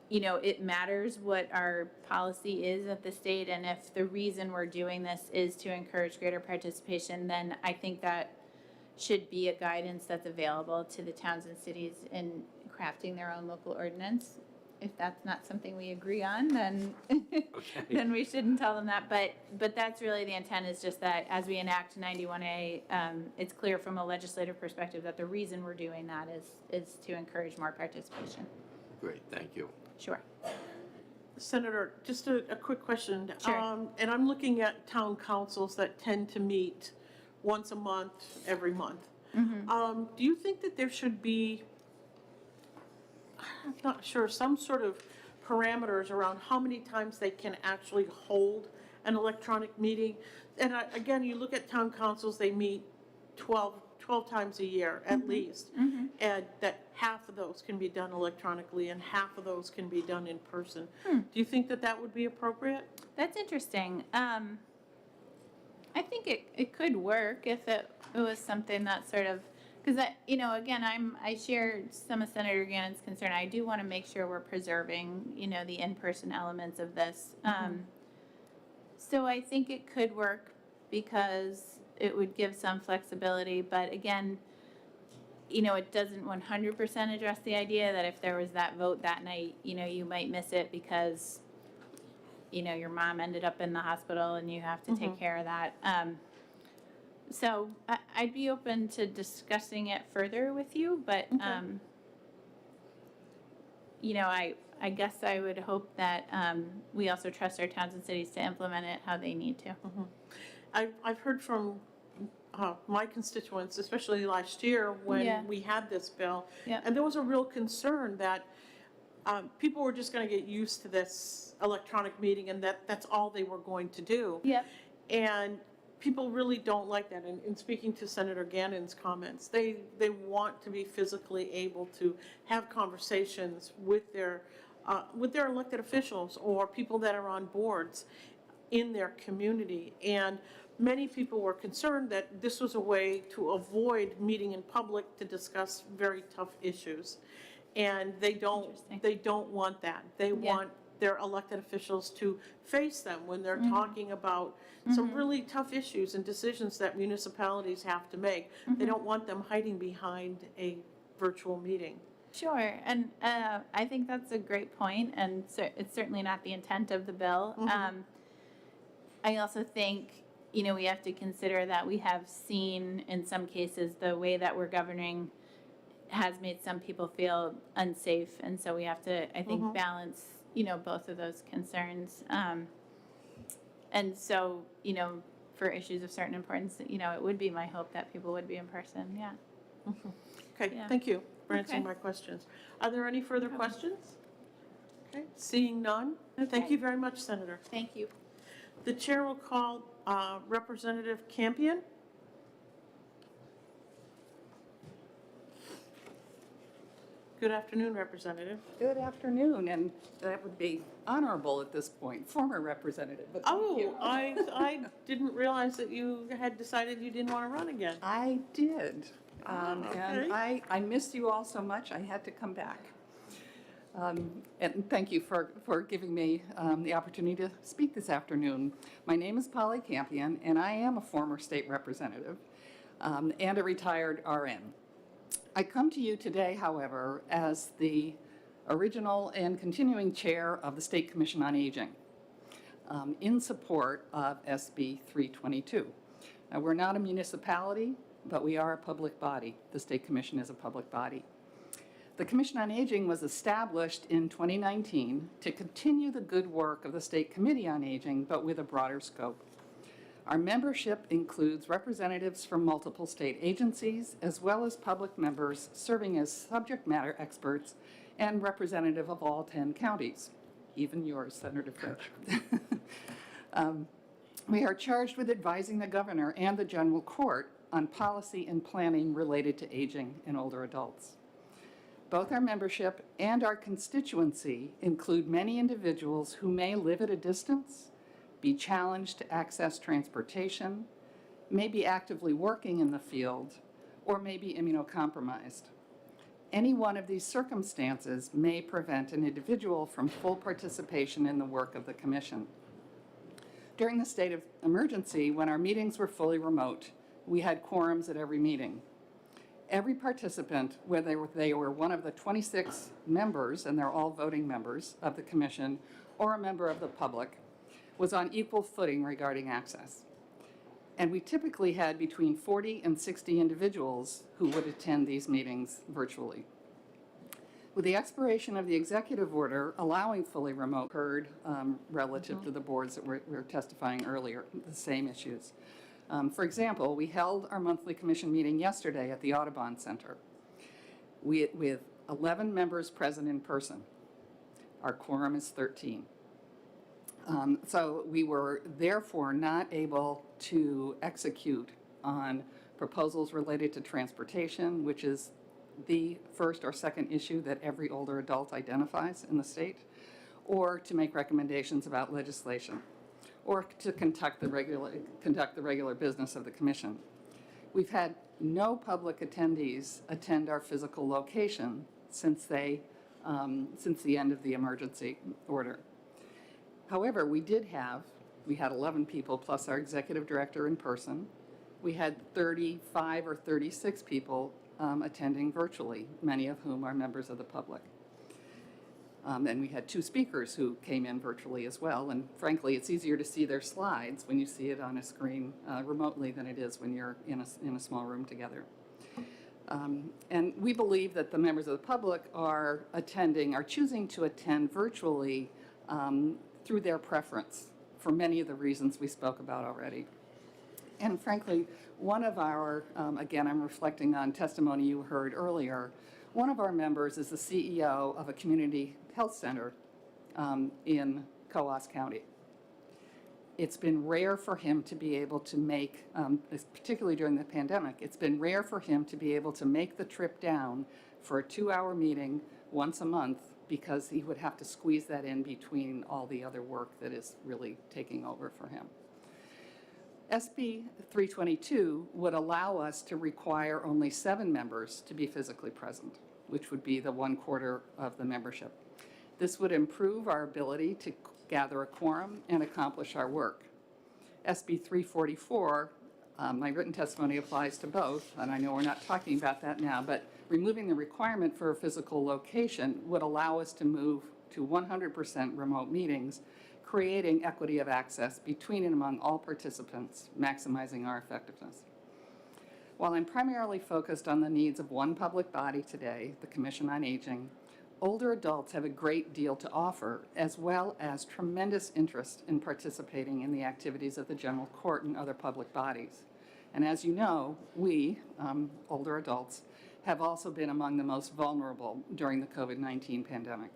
you know, it matters what our policy is at the state, and if the reason we're doing this is to encourage greater participation, then I think that should be a guidance that's available to the towns and cities in crafting their own local ordinance. If that's not something we agree on, then, then we shouldn't tell them that. But that's really the intent, is just that as we enact 91A, it's clear from a legislative perspective that the reason we're doing that is to encourage more participation. Great, thank you. Sure. Senator, just a quick question. Sure. And I'm looking at town councils that tend to meet once a month, every month. Do you think that there should be, I'm not sure, some sort of parameters around how many times they can actually hold an electronic meeting? And again, you look at town councils, they meet 12 times a year at least. And that half of those can be done electronically and half of those can be done in person. Do you think that that would be appropriate? That's interesting. I think it could work if it was something that sort of, because again, I share some of Senator Gannon's concern. I do want to make sure we're preserving, the in-person elements of this. So I think it could work because it would give some flexibility, but again, it doesn't 100% address the idea that if there was that vote that night, you might miss it because, your mom ended up in the hospital and you have to take care of that. So I'd be open to discussing it further with you, but, I guess I would hope that we also trust our towns and cities to implement it how they need to. I've heard from my constituents, especially last year when we had this bill, and there was a real concern that people were just going to get used to this electronic meeting and that's all they were going to do. And people really don't like that. And in speaking to Senator Gannon's comments, they want to be physically able to have conversations with their elected officials or people that are on boards in their community. And many people were concerned that this was a way to avoid meeting in public to discuss very tough issues. And they don't want that. They want their elected officials to face them when they're talking about some really tough issues and decisions that municipalities have to make. They don't want them hiding behind a virtual meeting. Sure, and I think that's a great point, and so it's certainly not the intent of the bill. I also think, we have to consider that we have seen in some cases the way that we're governing has made some people feel unsafe, and so we have to, I think, balance, both of those concerns. And so, for issues of certain importance, it would be my hope that people would be in person, Okay, thank you for answering my questions. Are there any further questions? Okay, seeing none. Thank you very much, Senator. Thank you. The chair will call Representative Campion. Good afternoon, Representative. Good afternoon, and that would be honorable at this point, former representative. But thank you. I didn't realize that you had decided you didn't want to run again. I did, okay. and I missed you all so much, I had to come back. And thank you for giving me the opportunity to speak this afternoon. My name is Polly Campion, and I am a former state representative and a retired RN. I come to you today, however, as the original and continuing chair of the State Commission on Aging in support of SB 322. Now, we're not a municipality, but we are a public body. The State Commission is a public body. The Commission on Aging was established in 2019 to continue the good work of the State Committee on Aging, but with a broader scope. Our membership includes representatives from multiple state agencies, as well as public members serving as subject matter experts and representative of all 10 counties, even yours, Senator French. We are charged with advising the governor and the general court on policy and planning related to aging in older adults. Both our membership and our constituency include many individuals who may live at a distance, be challenged to access transportation, may be actively working in the field, or may be immunocompromised. Any one of these circumstances may prevent an individual from full participation in the work of the Commission. During the state of emergency, when our meetings were fully remote, we had quorums at every meeting. every participant, whether they were one of the 26 members, and they're all voting members of the commission, or a member of the public, was on equal footing regarding access. And we typically had between 40 and 60 individuals who would attend these meetings virtually. With the expiration of the executive order allowing fully remote, heard relative to the boards that were testifying earlier, the same issues. For example, we held our monthly commission meeting yesterday at the Audubon Center with 11 members present in person. Our quorum is 13. So we were therefore not able to execute on proposals related to transportation, which is the first or second issue that every older adult identifies in the state, or to make recommendations about legislation, or to conduct the regular business of the commission. We've had no public attendees attend our physical location since the end of the emergency order. However, we had 11 people plus our executive director in person. We had 35 or 36 people attending virtually, many of whom are members of the public. And we had 2 speakers who came in virtually as well. And frankly, it's easier to see their slides when you see it on a screen remotely than it is when you're in a small room together. And we believe that the members of the public are choosing to attend virtually through their preference for many of the reasons we spoke about already. And frankly, one of our, again, I'm reflecting on testimony you heard earlier, one of our members is the CEO of a community health center in Coos County. It's been rare for him to be able to make, particularly during the pandemic, it's been rare for him to be able to make the trip down for a 2-hour meeting once a month, because he would have to squeeze that in between all the other work that is really taking over for him. SB 322 would allow us to require only 7 members to be physically present, which would be the 1/4 of the membership. This would improve our ability to gather a quorum and accomplish our work. SB 344, my written testimony applies to both, and I know we're not talking about that now, but removing the requirement for a physical location would allow us to move to 100% remote meetings, creating equity of access between and among all participants, maximizing our effectiveness. While I'm primarily focused on the needs of one public body today, the Commission on Aging, older adults have a great deal to offer, as well as tremendous interest in participating in the activities of the General Court and other public bodies. And as you know, we, older adults, have also been among the most vulnerable during the COVID-19 pandemic.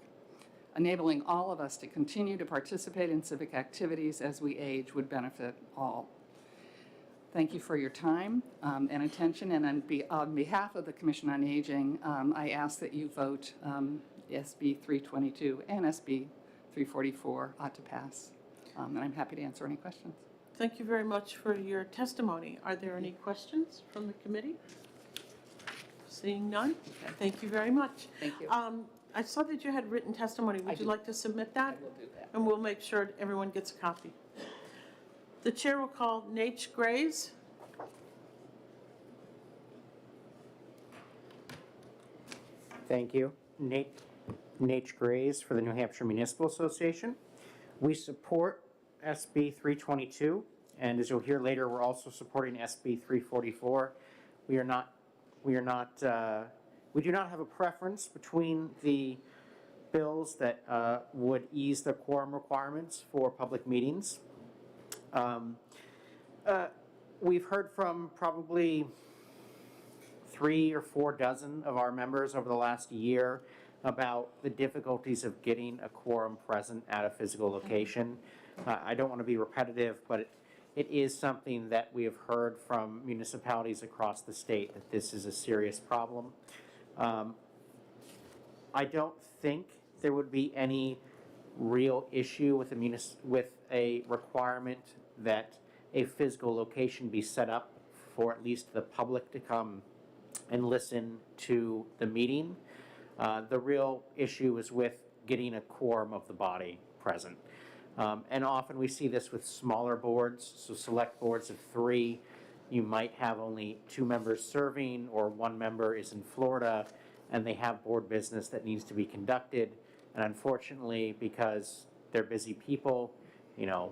Enabling all of us to continue to participate in civic activities as we age would benefit all. Thank you for your time and attention, and on behalf of the Commission on Aging, I ask that you vote SB 322 and SB 344 ought to pass, and I'm happy to answer any questions. Thank you very much for your testimony. Are there any questions from the committee? Seeing none, thank you very much. Thank you. I saw that you had written testimony. Would you like to submit that? I will do that. And we'll make sure everyone gets a copy. The chair will call Nate Grays. Thank you. Nate Grays for the New Hampshire Municipal Association. We support SB 322, and as you'll hear later, we're also supporting SB 344. We do not have a preference between the bills that would ease the quorum requirements for public meetings. We've heard from probably 3 or 4 dozen of our members over the last year about the difficulties of getting a quorum present at a physical location. I don't want to be repetitive, but it is something that we have heard from municipalities across the state, that this is a serious problem. I don't think there would be any real issue with a requirement that a physical location be set up for at least the public to come and listen to the meeting. The real issue is with getting a quorum of the body present. And often we see this with smaller boards, so select boards of 3. you might have only 2 members serving, or 1 member is in Florida, and they have board business that needs to be conducted. And unfortunately, because they're busy people, you know,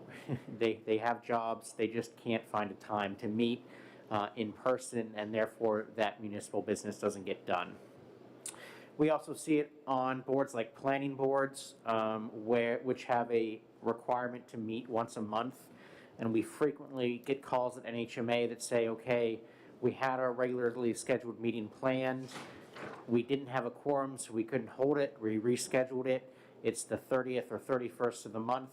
they have jobs, they just can't find a time to meet in person, and therefore that municipal business doesn't get done. We also see it on boards like planning boards, which have a requirement to meet once a month. And we frequently get calls at NHMA that say, okay, we had our regularly scheduled meeting planned. We didn't have a quorum, so we couldn't hold it. We rescheduled it. It's the 30th or 31st of the month.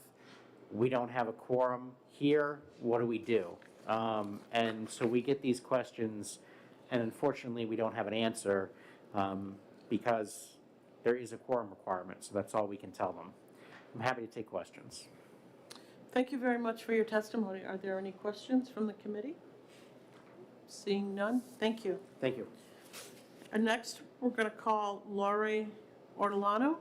We don't have a quorum here. What do we do? And so we get these questions, and unfortunately, we don't have an answer because there is a quorum requirement, so that's all we can tell them. I'm happy to take questions. Thank you very much for your testimony. Are there any questions from the committee? Seeing none, thank you. Thank you. And next, we're going to call Laurie Ortolano.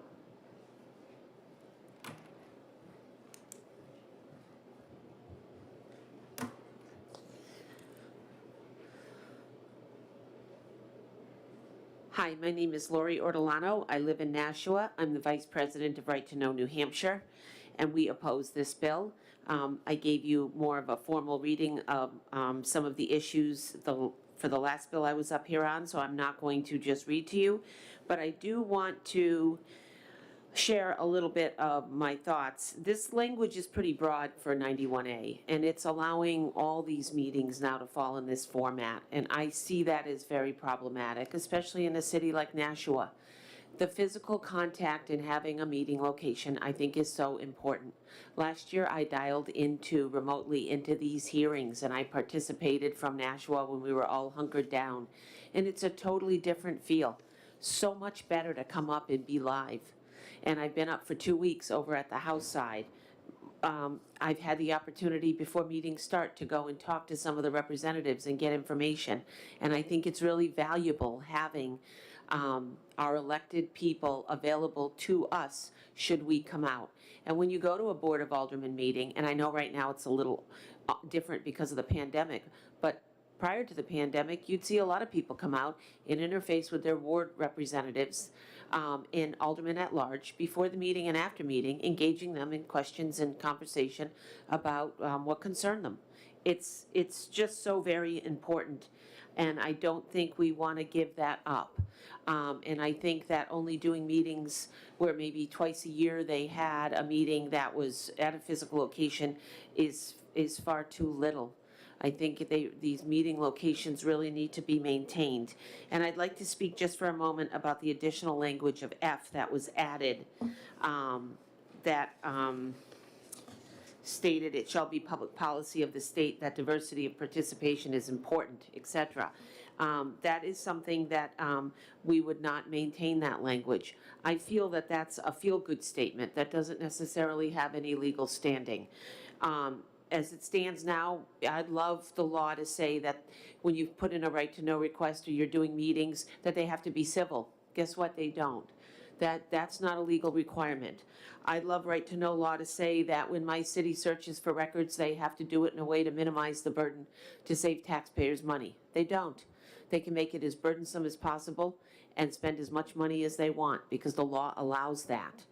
Hi, my name is Laurie Ortolano. I live in Nashua. I'm the Vice President of Right to Know New Hampshire, and we oppose this bill. I gave you more of a formal reading of some of the issues for the last bill I was up here on, so I'm not going to just read to you, but I do want to share a little bit of my thoughts. This language is pretty broad for 91A, and it's allowing all these meetings now to fall in this format, and I see that as very problematic, especially in a city like Nashua. The physical contact and having a meeting location, I think, is so important. Last year, I dialed remotely into these hearings, and I participated from Nashua when we were all hunkered down. And it's a totally different feel. So much better to come up and be live. And I've been up for 2 weeks over at the House side. I've had the opportunity before meetings start to go and talk to some of the representatives and get information. And I think it's really valuable having our elected people available to us should we come out. And when you go to a Board of Aldermen meeting, and I know right now it's a little different because of the pandemic, but prior to the pandemic, you'd see a lot of people come out and interface with their ward representatives and aldermen at large before the meeting and after meeting, engaging them in questions and conversation about what concerned them. It's just so very important, and I don't think we want to give that up. And I think that only doing meetings where maybe twice a year they had a meeting that was at a physical location is far too little. I think these meeting locations really need to be maintained. And I'd like to speak just for a moment about the additional language of F that was added, stated it shall be public policy of the state that diversity of participation is important, etc. That is something that we would not maintain that language. I feel that that's a feel-good statement that doesn't necessarily have any legal standing. As it stands now, I'd love the law to say that when you put in a right to know request or you're doing meetings, that they have to be civil. Guess what? They don't. That's not a legal requirement. I'd love right to know law to say that when my city searches for records, they have to do it in a way to minimize the burden to save taxpayers money. They don't. They can make it as burdensome as possible and spend as much money as they want because the law allows that.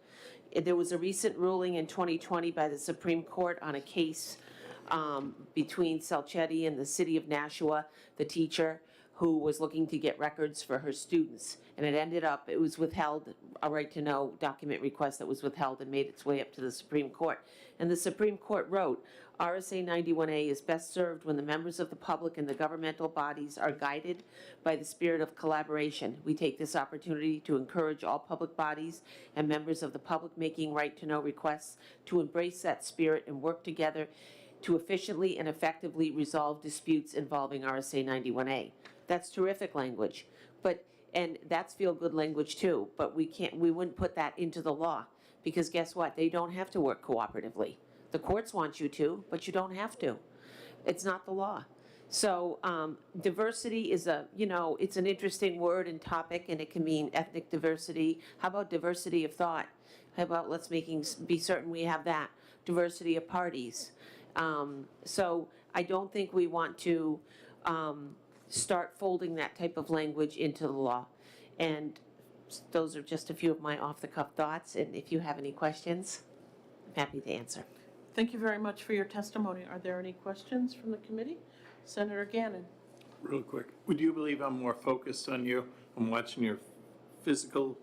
There was a recent ruling in 2020 by the Supreme Court on a case between Salcetti and the city of Nashua, the teacher who was looking to get records for her students. And it was withheld, a right to know document request that was withheld and made its way up to the Supreme Court. And the Supreme Court wrote, RSA 91A is best served when the members of the public and the governmental bodies are guided by the spirit of collaboration. We take this opportunity to encourage all public bodies and members of the public making right to know requests to embrace that spirit and work together to efficiently and effectively resolve disputes involving RSA 91A. That's terrific language, and that's feel-good language too, but we wouldn't put that into the law because guess what? They don't have to work cooperatively. The courts want you to, but you don't have to. It's not the law. So diversity is it's an interesting word and topic, and it can mean ethnic diversity. How about diversity of thought? How about let's be certain we have that. Diversity of parties. So I don't think we want to start folding that type of language into the law. And those are just a few of my off-the-cuff thoughts, and if you have any questions, I'm happy to answer. Thank you very much for your testimony. Are there any questions from the committee? Senator Gannon. Real quick, would you believe I'm more focused on you? I'm watching your physical,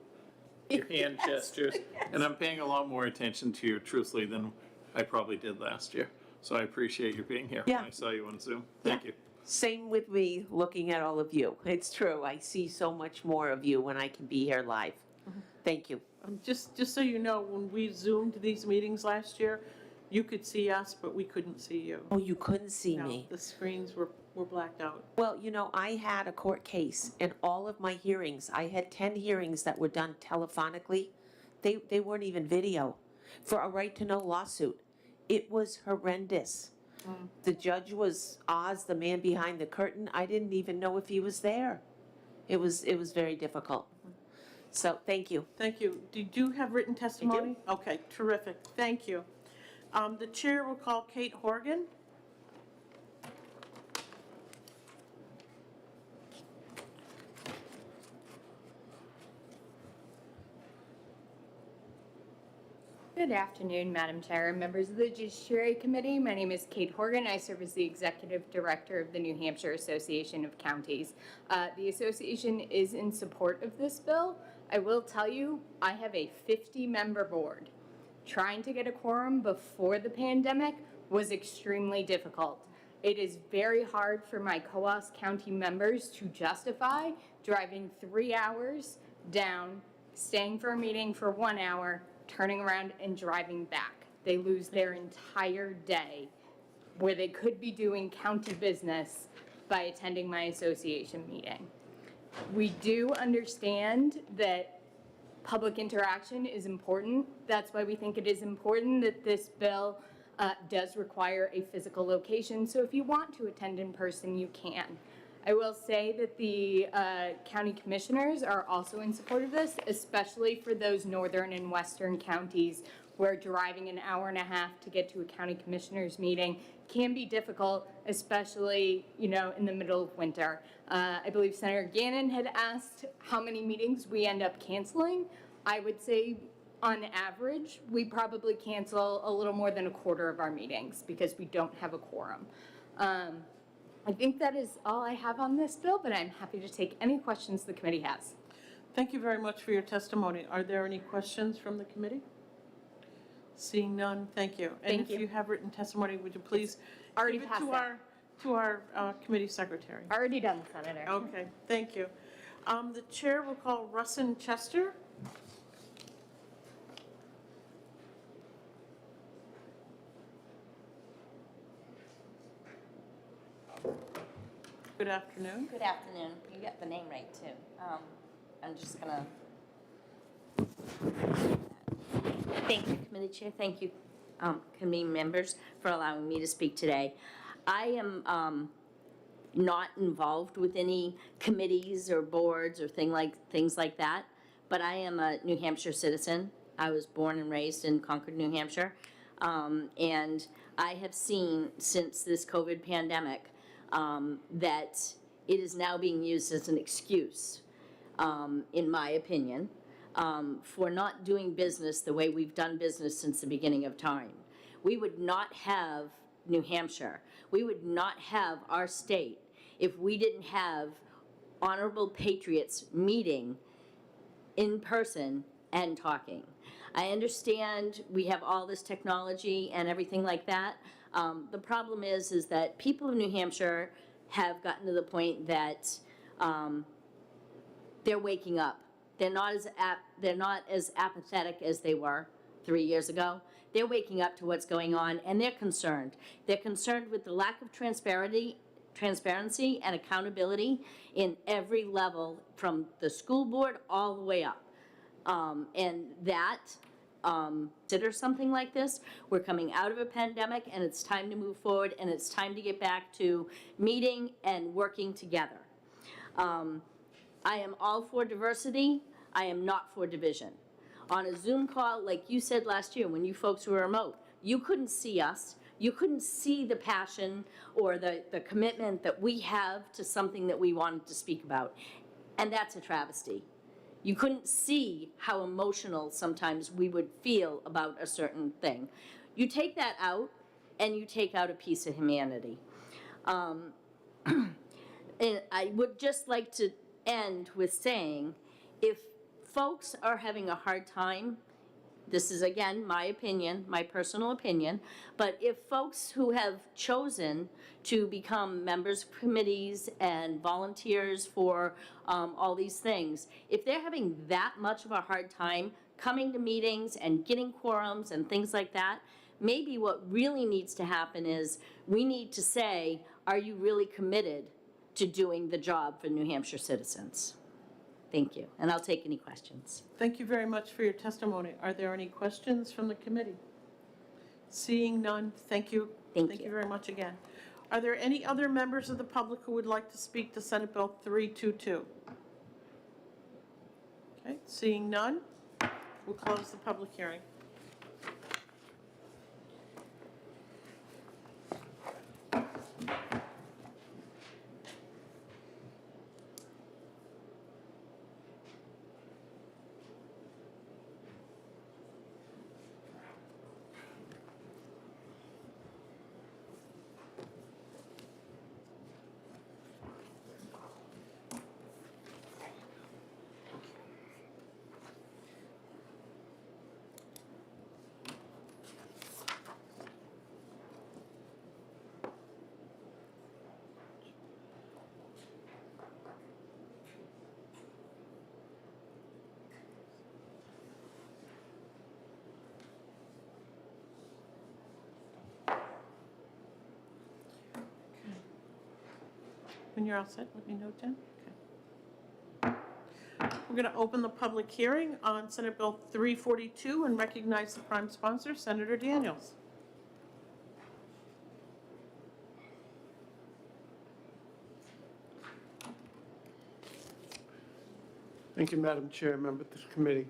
your hand gestures, and I'm paying a lot more attention to you, truthfully, than I probably did last year. So I appreciate you being here when Yeah. I saw you on Zoom. Thank you. Same with me, looking at all of you. It's true, I see so much more of you when I can be here live. Thank you. Just so you know, when we Zoomed these meetings last year, you could see us, but we couldn't see you. Oh, you couldn't see No, me? the screens were blacked out. Well, you know, I had a court case, and all of my hearings, I had 10 hearings that were done telephonically. They weren't even video for a right-to-know lawsuit. It was horrendous. The judge was Oz, the man behind the curtain. I didn't even know if he was there. It was very difficult. So, thank you. Thank you. Did you have written testimony? Okay, terrific. Thank you. The chair will call Kate Horgan. Good afternoon, Madam Chair and members of the Judiciary Committee. My name is Kate Horgan. I serve as the Executive Director of the New Hampshire Association of Counties. The association is in support of this bill. I will tell you, I have a 50-member board. Trying to get a quorum before the pandemic was extremely difficult. It is very hard for my Coos County members to justify driving 3 hours down, staying for a meeting for 1 hour, turning around and driving back. They lose their entire day where they could be doing county business by attending my association meeting. We do understand that public interaction is important. That's why we think it is important that this bill does require a physical location. So if you want to attend in person, you can. I will say that the county commissioners are also in support of this, especially for those northern and western counties where driving an hour and a half to get to a county commissioners meeting can be difficult, especially, you know, in the middle of winter. I believe Senator Gannon had asked how many meetings we end up canceling. I would say on average, we probably cancel a little more than a quarter of our meetings because we don't have a quorum. I think that is all I have on this bill, but I'm happy to take any questions the committee has. Thank you very much for your testimony. Are there any questions from the committee? Seeing none, thank you. And if you have written testimony, would you please Already give it passed to our committee secretary? Already done, Senator. Okay, thank you. The chair will call Russin Chester. Good afternoon. Good afternoon. You got the name right, too. I'm just gonna... Thank you, Committee Chair. Thank you, committee members, for allowing me to speak today. I am not involved with any committees or boards or things like that, but I am a New Hampshire citizen. I was born and raised in Concord, New Hampshire, and I have seen since this COVID pandemic that it is now being used as an excuse, in my opinion, for not doing business the way we've done business since the beginning of time. We would not have New Hampshire. We would not have our state if we didn't have honorable patriots meeting in person and talking. I understand we have all this technology and everything like that. The problem is that people of New Hampshire have gotten to the point that they're waking up. They're not as apathetic as they were 3 years ago. They're waking up to what's going on, and they're concerned. They're concerned with the lack of transparency and accountability in every level, from the school board all the way up. And that, consider something like this. We're coming out of a pandemic, and it's time to move forward, and it's time to get back to meeting and working together. I am all for diversity. I am not for division. On a Zoom call, like you said last year when you folks were remote, you couldn't see us. you couldn't see the passion or the commitment that we have to something that we wanted to speak about. And that's a travesty. You couldn't see how emotional sometimes we would feel about a certain thing. You take that out, and you take out a piece of humanity. And I would just like to end with saying, if folks are having a hard time, this is again my opinion, my personal opinion, but if folks who have chosen to become members of committees and volunteers for all these things, if they're having that much of a hard time coming to meetings and getting quorums and things like that, maybe what really needs to happen is we need to say, are you really committed to doing the job for New Hampshire citizens? Thank you, and I'll take any questions. Thank you very much for your testimony. Are there any questions from the committee? Seeing none, thank you. Thank you very much again. Are there any other members of the public who would like to speak to Senate Bill 322? Okay, seeing none, we'll close the public hearing. When you're all set, let me know, Jen. Okay. We're going to open the public hearing on Senate Bill 342 and recognize the prime sponsor, Senator Daniels. Thank you, Madam Chair, member of this committee.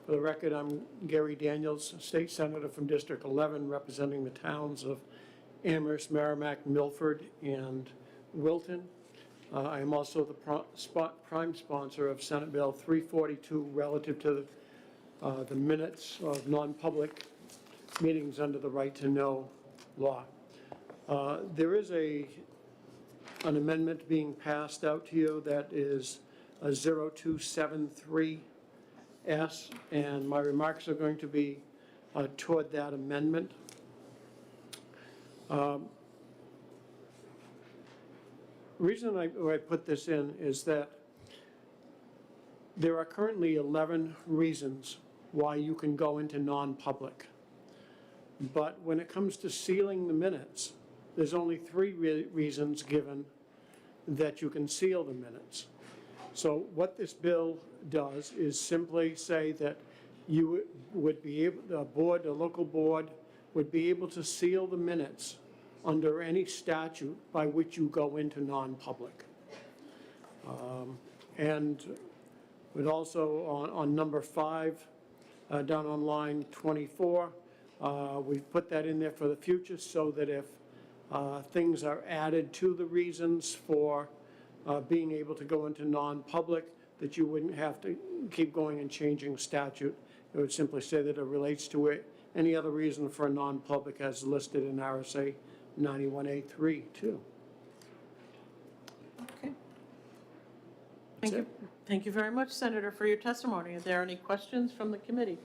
For the record, I'm Gary Daniels, State Senator from District 11, representing the towns of Amherst, Merrimack, Milford, and Wilton. I am also the prime sponsor of Senate Bill 342 relative to the minutes of non-public meetings under the right to know law. There is an amendment being passed out to you that is a 0273S, and my remarks are going to be toward that amendment. The reason I put this in is that there are currently 11 reasons why you can go into non-public. But when it comes to sealing the minutes, there's only 3 reasons given that you can seal the minutes. So what this bill does is simply say that you would be able, the local board would be able to seal the minutes under any statute by which you go into non-public. And would also, on number 5, down on line 24, we've put that in there for the future so that if things are added to the reasons for being able to go into non-public, that you wouldn't have to keep going and changing statute. It would simply say that it relates to it, any other reason for a non-public as listed in RSA 91A3 too. Okay. Thank you. Thank you very much, Senator, for your testimony. Are there any questions from the committee?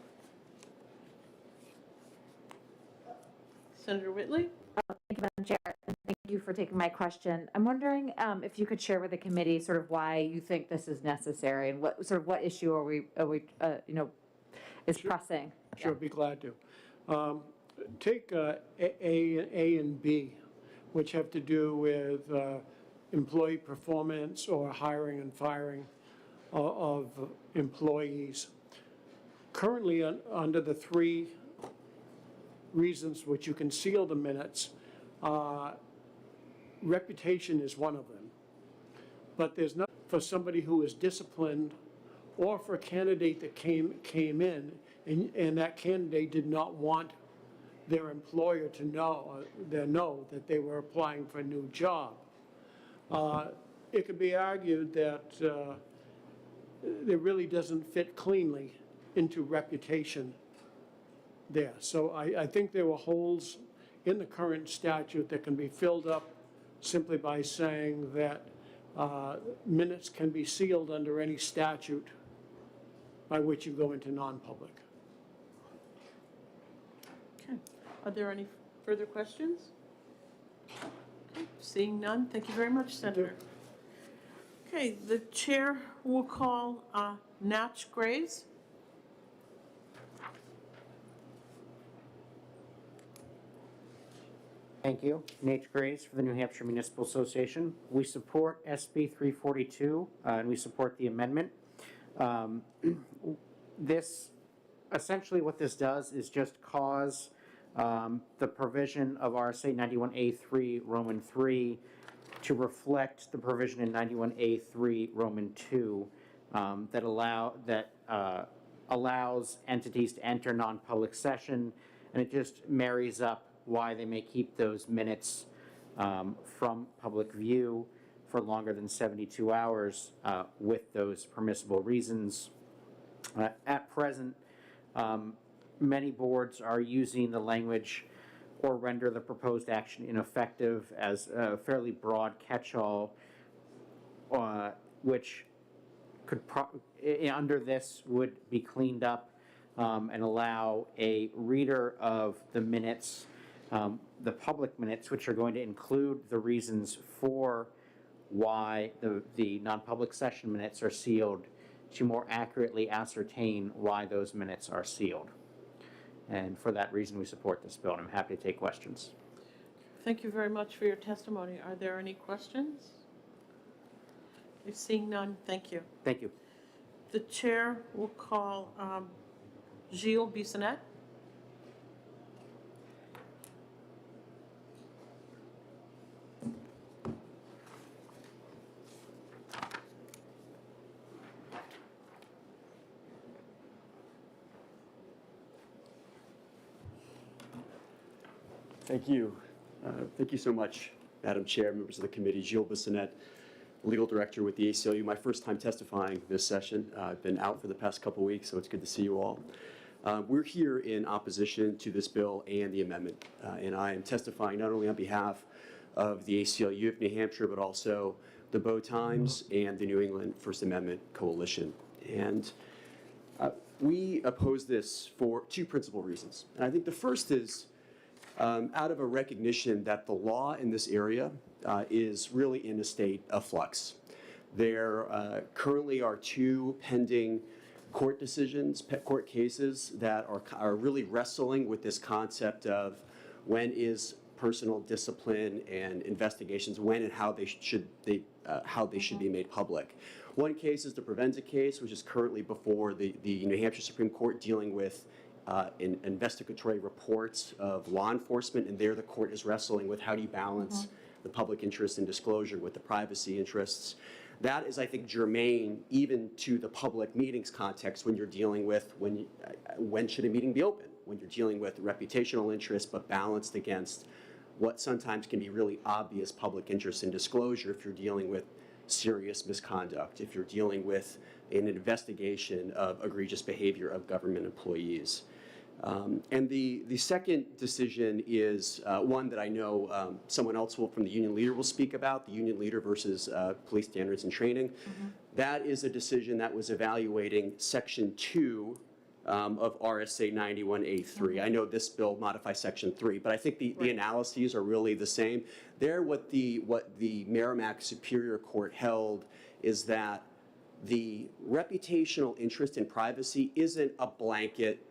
Senator Whitley? Thank you, Madam Chair, and thank you for taking my question. I'm wondering if you could share with the committee sort of why you think this is necessary and what issue are we is pressing. Sure, be glad to. Take A and B, which have to do with employee performance or hiring and firing of employees. Currently, under the 3 reasons which you can seal the minutes, reputation is one of them. But there's not for somebody who is disciplined or for a candidate that came in and that candidate did not want their employer to know that they were applying for a new job. It could be argued that it really doesn't fit cleanly into reputation there. So I think there were holes in the current statute that can be filled up simply by saying that minutes can be sealed under any statute by which you go into non-public. Okay. Are there any further questions? Okay. Seeing none, thank you very much, Senator. Okay, the chair will call Natch Graves. Thank you. Nate Graves for the New Hampshire Municipal Association. We support SB 342, and we support the amendment. Essentially what this does is just cause the provision of RSA 91A3 Roman 3 to reflect the provision in 91A3 Roman 2 that allows entities to enter non-public session, and it just marries up why they may keep those minutes from public view for longer than 72 hours with those permissible reasons. At present, many boards are using the language or render the proposed action ineffective as a fairly broad catch-all, which could, under this, would be cleaned up and allow a reader of the minutes, the public minutes, which are going to include the reasons for why the non-public session minutes are sealed, to more accurately ascertain why those minutes are sealed. And for that reason, we support this bill, and I'm happy to take questions. Thank you very much for your testimony. Are there any questions? Seeing none, thank you. Thank you. The chair will call Gilles Bissonnette. Thank you. Thank you so much, Madam Chair, members of the committee. Gilles Bissonnette, Legal Director with the ACLU. My first time testifying this session. I've been out for the past couple weeks, so it's good to see you all. We're here in opposition to this bill and the amendment, and I am testifying not only on behalf of the ACLU of New Hampshire, but also the Bow Times and the New England First Amendment Coalition. And we oppose this for two principal reasons. And I think the first is out of a recognition that the law in this area is really in a state of flux. There currently are two pending court decisions, court cases that are really wrestling with this concept of when is personal discipline and investigations, when and how they should be made public. One case is the Provenza case, which is currently before the New Hampshire Supreme Court, dealing with investigatory reports of law enforcement, and there the court is wrestling with how do you balance the public interest in disclosure with the privacy interests. That is, I think, germane even to the public meetings context when you're dealing with when should a meeting be open, when you're dealing with reputational interests but balanced against what sometimes can be really obvious public interest in disclosure if you're dealing with serious misconduct, if you're dealing with an investigation of egregious behavior of government employees. And the second decision is one that I know someone else from the union leader will speak about, the union leader versus police standards and training. That is a decision that was evaluating Section 2 of RSA 91A3. I know this bill modifies Section 3, but I think the analyses are really the same. There, what the Merrimack Superior Court held is that the reputational interest in privacy isn't a blanket,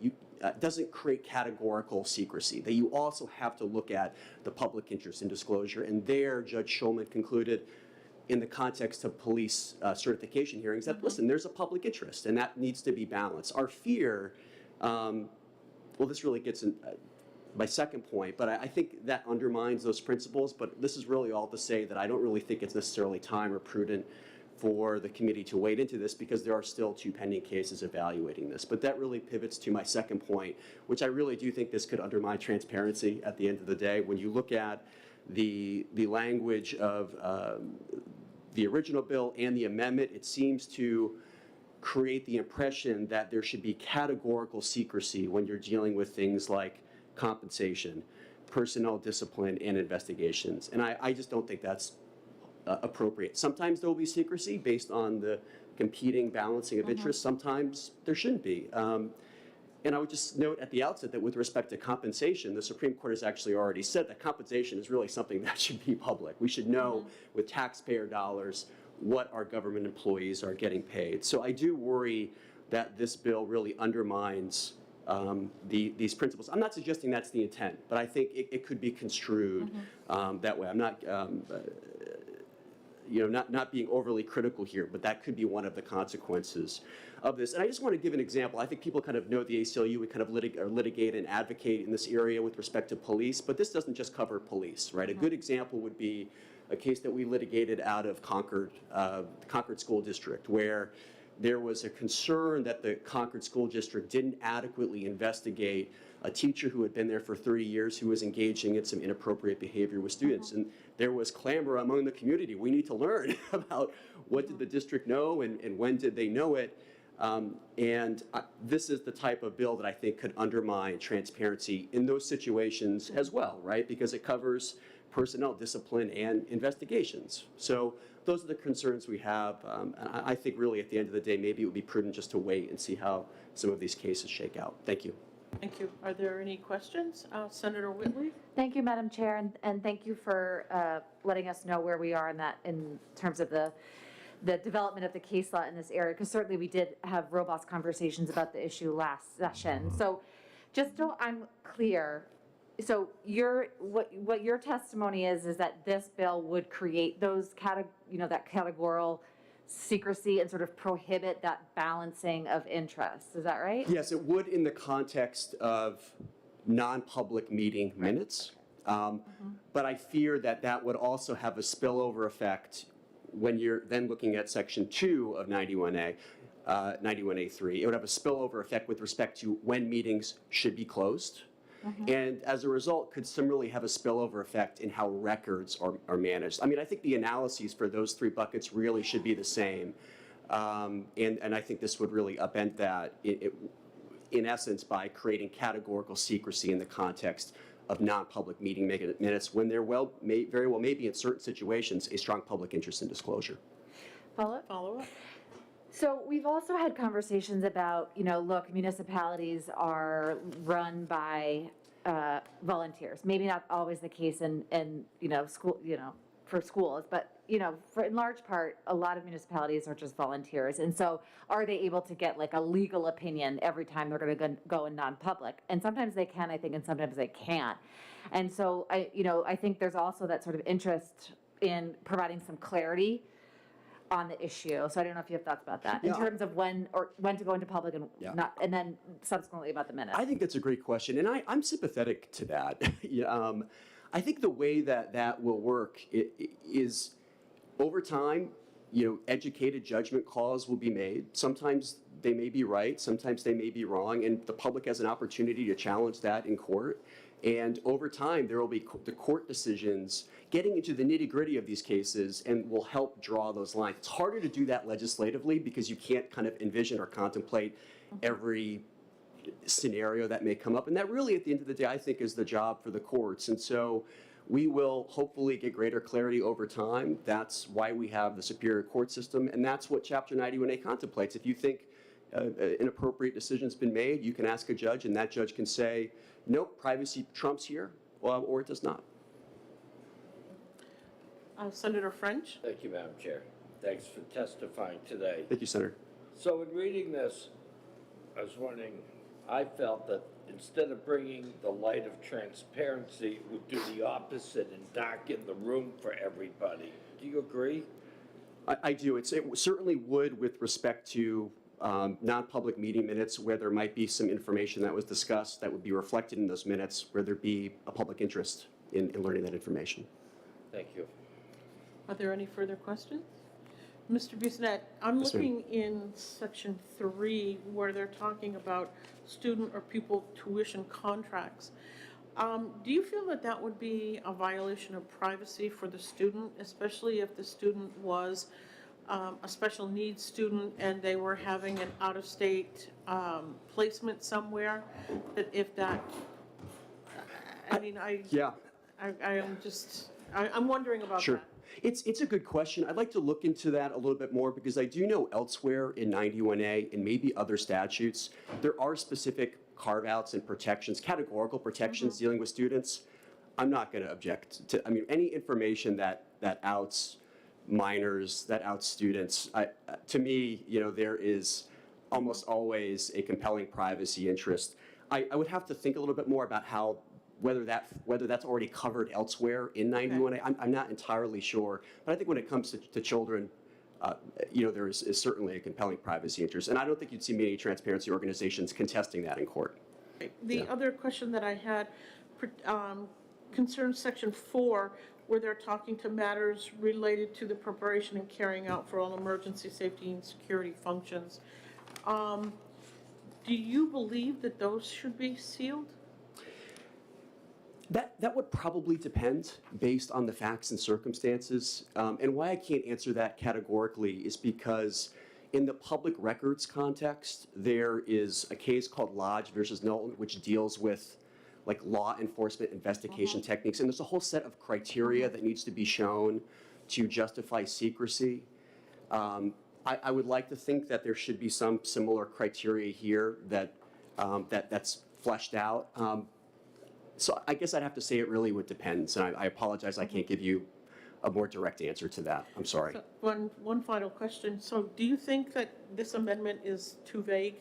doesn't create categorical secrecy, that you also have to look at the public interest in disclosure. And there, Judge Shulman concluded, in the context of police certification hearings, that, listen, there's a public interest, and that needs to be balanced. Our fear, well, this really gets in my second point, but I think that undermines those principles, but this is really all to say that I don't really think it's necessarily time or prudent for the committee to wade into this because there are still 2 pending cases evaluating this. But that really pivots to my second point, which I really do think this could undermine transparency at the end of the day. When you look at the language of the original bill and the amendment, it seems to create the impression that there should be categorical secrecy when you're dealing with things like compensation, personnel discipline, and investigations. And I just don't think that's appropriate. Sometimes there will be secrecy based on the competing balancing of interests. Sometimes there shouldn't be. And I would just note at the outset that with respect to compensation, the Supreme Court has actually already said that compensation is really something that should be public. We should know with taxpayer dollars what our government employees are getting paid. So I do worry that this bill really undermines these principles. I'm not suggesting that's the intent, but I think it could be construed that way. I'm not, not being overly critical here, but that could be one of the consequences of this. And I just want to give an example. I think people kind of know the ACLU, we kind of litigate and advocate in this area with respect to police, but this doesn't just cover police, right? A good example would be a case that we litigated out of Concord School District, where there was a concern that the Concord School District didn't adequately investigate a teacher who had been there for 30 years who was engaging in some inappropriate behavior with students. And there was clamor among the community. We need to learn about what did the district know and when did they know it. This is the type of bill that I think could undermine transparency in those situations as well, right? Because it covers personnel discipline and investigations. So those are the concerns we have. And I think really at the end of the day, maybe it would be prudent just to wait and see how some of these cases shake out. Thank you. Thank you. Are there any questions? Senator Whitley? Thank you, Madam Chair, and thank you for letting us know where we are in terms of the development of the case law in this area, because certainly we did have robust conversations about the issue last session. So just so I'm clear, so what your testimony is that this bill would create those that categorical secrecy and sort of prohibit that balancing of interests. Is that right? Yes, it would in the context of non-public meeting minutes. But I fear that that would also have a spillover effect when you're then looking at Section 2 of 91A, 91A3. It would have a spillover effect with respect to when meetings should be closed. And as a result, could similarly have a spillover effect in how records are managed. I mean, I think the analyses for those 3 buckets really should be the same. And I think this would really upend that in essence by creating categorical secrecy in the context of non-public meeting minutes when there very well may be in certain situations a strong public interest in disclosure. Follow-up? Follow-up? So we've also had conversations about, look, municipalities are run by volunteers. Maybe not always the case in school, for schools, but for in large part, a lot of municipalities are just volunteers. And so are they able to get like a legal opinion every time they're going to go in non-public? And sometimes they can, I think, and sometimes they can't. And so I think there's also that sort of interest in providing some clarity on the issue. So I don't know if you have thoughts about that in terms of when to go into public and not, and then subsequently about the minutes. I think that's a great question, and I'm sympathetic to that. I think the way that will work is over time, educated judgment calls will be made. Sometimes they may be right, sometimes they may be wrong, and the public has an opportunity to challenge that in court. And over time, there will be the court decisions getting into the nitty-gritty of these cases and will help draw those lines. It's harder to do that legislatively because you can't kind of envision or contemplate every scenario that may come up. And that really, at the end of the day, I think is the job for the courts. And so we will hopefully get greater clarity over time. That's why we have the Superior Court system, and that's what Chapter 91A contemplates. If you think an appropriate decision's been made, you can ask a judge, and that judge can say, nope, privacy trumps here, or it does not. Senator French? Thank you, Madam Chair. Thanks for testifying today. Thank you, Senator. So in reading this, I was wondering, I felt that instead of bringing the light of transparency, it would do the opposite and darken the room for everybody. Do you agree? I do. It certainly would with respect to non-public meeting minutes where there might be some information that was discussed that would be reflected in those minutes where there'd be a public interest in learning that information. Thank you. Are there any further questions? Mr. Bissonnette, I'm Yes, ma'am. looking in section 3 where they're talking about student or pupil tuition contracts. Do you feel that that would be a violation of privacy for the student, especially if the student was a special needs student and they were having an out-of-state placement somewhere? That if that, Yeah. I'm wondering about Sure. that. It's a good question. I'd like to look into that a little bit more because I do know elsewhere in 91A and maybe other statutes, there are specific carve-outs and protections, categorical protections dealing with students. I'm not going to object to, any information that outs minors, that outs students, to me, there is almost always a compelling privacy interest. I would have to think a little bit more about how whether that's already covered elsewhere in 91A. I'm not entirely sure, but I think when it comes to children, there is certainly a compelling privacy interest, and I don't think you'd see many transparency organizations contesting that in court. The other question that I had concerns section 4, where they're talking to matters related to the preparation and carrying out for all emergency safety and security functions. Do you believe that those should be sealed? That would probably depend based on the facts and circumstances. And why I can't answer that categorically is because in the public records context, there is a case called Lodge versus Knowlton, which deals with like law enforcement investigation techniques. And there's a whole set of criteria that needs to be shown to justify secrecy. I would like to think that there should be some similar criteria here that's fleshed out. So I guess I'd have to say it really would depend, and I apologize I can't give you a more direct answer to that. I'm sorry. So one final question. So do you think that this amendment is too vague?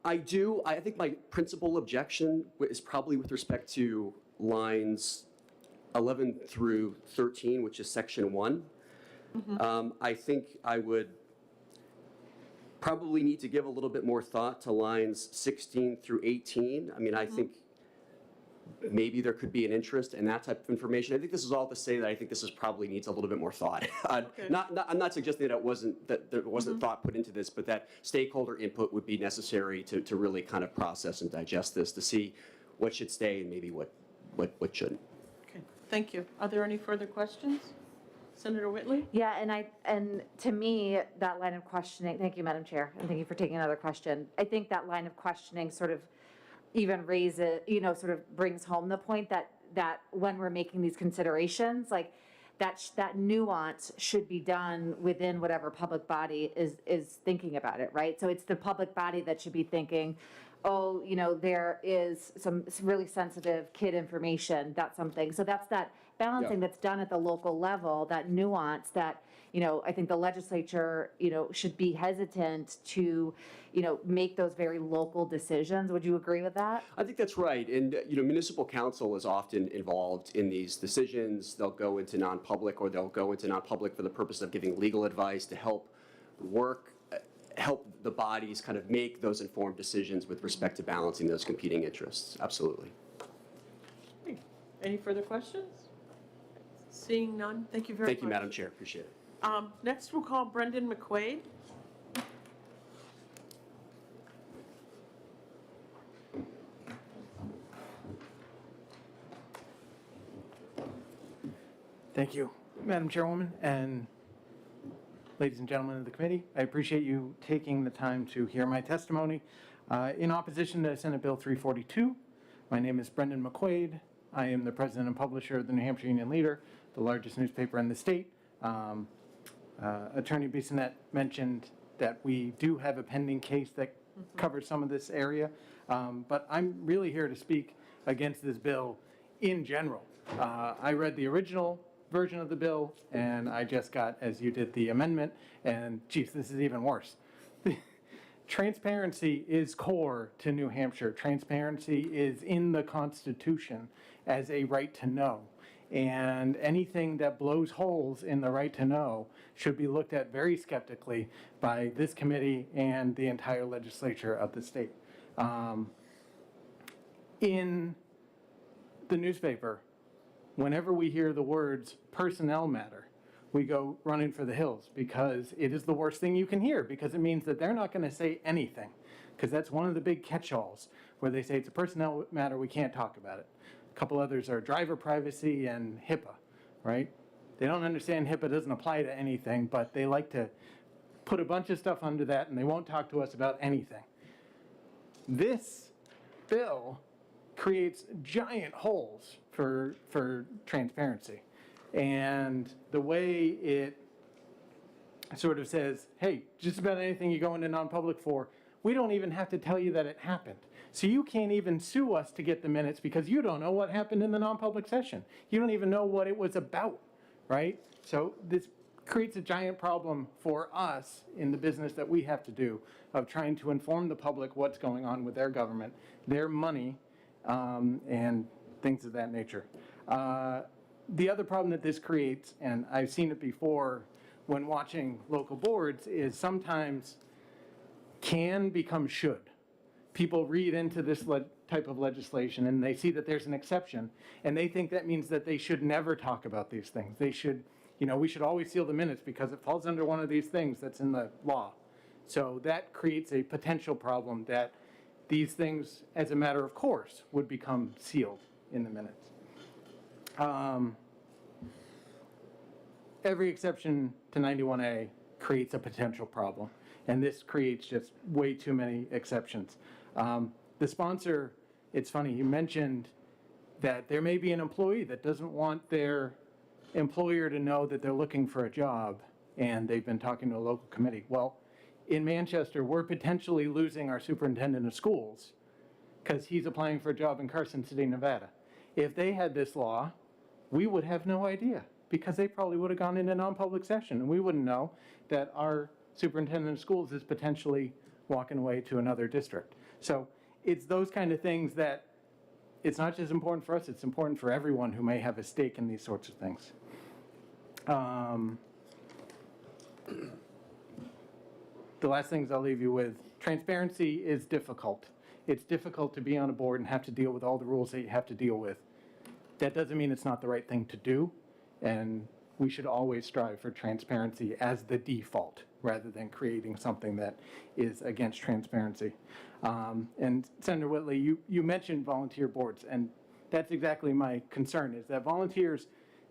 I do. I think my principal objection is probably with respect to lines 11 through 13, which is section 1. I think I would probably need to give a little bit more thought to lines 16 through 18. I think maybe there could be an interest in that type of information. I think this is all to say that I think this probably needs a little bit more thought. I'm not suggesting that there wasn't thought put into this, but that stakeholder input would be necessary to really kind of process and digest this to see what should stay and maybe what shouldn't. Okay, thank you. Are there any further questions? Senator Whitley? Yeah, and to me, that line of questioning, thank you, Madam Chair, and thank you for taking another question. I think that line of questioning sort of even raises, sort of brings home the point that when we're making these considerations, like that nuance should be done within whatever public body is thinking about it, right? So it's the public body that should be thinking, oh, there is some really sensitive kid information, that's something. So that's that balancing that's done at the local level, that nuance that, I think the legislature, should be hesitant to, make those very local decisions. Would you agree with that? I think that's right. And, municipal council is often involved in these decisions. They'll go into non-public or they'll go into non-public for the purpose of giving legal advice to help the bodies kind of make those informed decisions with respect to balancing those competing interests. Absolutely. Any further questions? Seeing none, thank you very much. Thank you, Madam Chair. Appreciate it. Next, we'll call Brendan Mcquaid. Thank you, Madam Chairwoman, and ladies and gentlemen of the committee. I appreciate you taking the time to hear my testimony. In opposition to Senate Bill 342, my name is Brendan Mcquaid. I am the president and publisher of the New Hampshire Union Leader, the largest newspaper in the state. Attorney Bissonnette mentioned that we do have a pending case that covers some of this area, but I'm really here to speak against this bill in general. I read the original version of the bill, and I just got, as you did, the amendment, and geez, this is even worse. Transparency is core to New Hampshire. Transparency is in the Constitution as a right to know. And anything that blows holes in the right to know should be looked at very skeptically by this committee and the entire legislature of the state. In the newspaper, whenever we hear the words personnel matter, we go running for the hills because it is the worst thing you can hear, because it means that they're not going to say anything, because that's one of the big catch-alls where they say it's a personnel matter, we can't talk about it. A couple others are driver privacy and HIPAA, right? They don't understand HIPAA doesn't apply to anything, but they like to put a bunch of stuff under that and they won't talk to us about anything. This bill creates giant holes for transparency. And the way it sort of says, hey, just about anything you go into non-public for, we don't even have to tell you that it happened. So you can't even sue us to get the minutes because you don't know what happened in the non-public session. You don't even know what it was about, right? So this creates a giant problem for us in the business that we have to do of trying to inform the public what's going on with their government, their money, and things of that nature. The other problem that this creates, and I've seen it before when watching local boards, is sometimes can become should. People read into this type of legislation and they see that there's an exception and they think that means that they should never talk about these things. They should, we should always seal the minutes because it falls under one of these things that's in the law. So that creates a potential problem that these things, as a matter of course, would become sealed in the minutes. Every exception to 91A creates a potential problem, and this creates just way too many exceptions. The sponsor, it's funny, you mentioned that there may be an employee that doesn't want their employer to know that they're looking for a job, and they've been talking to a local committee. Well, in Manchester, we're potentially losing our superintendent of schools because he's applying for a job in Carson City, Nevada. If they had this law, we would have no idea because they probably would have gone into non-public session and we wouldn't know that our superintendent of schools is potentially walking away to another district. So it's those kind of things that it's not just important for us, it's important for everyone who may have a stake in these sorts of things. The last things I'll leave you with, transparency is difficult. It's difficult to be on a board and have to deal with all the rules that you have to deal with. That doesn't mean it's not the right thing to do, and we should always strive for transparency as the default rather than creating something that is against transparency. And Senator Whitley, you mentioned volunteer boards, and that's exactly my concern, is that volunteers,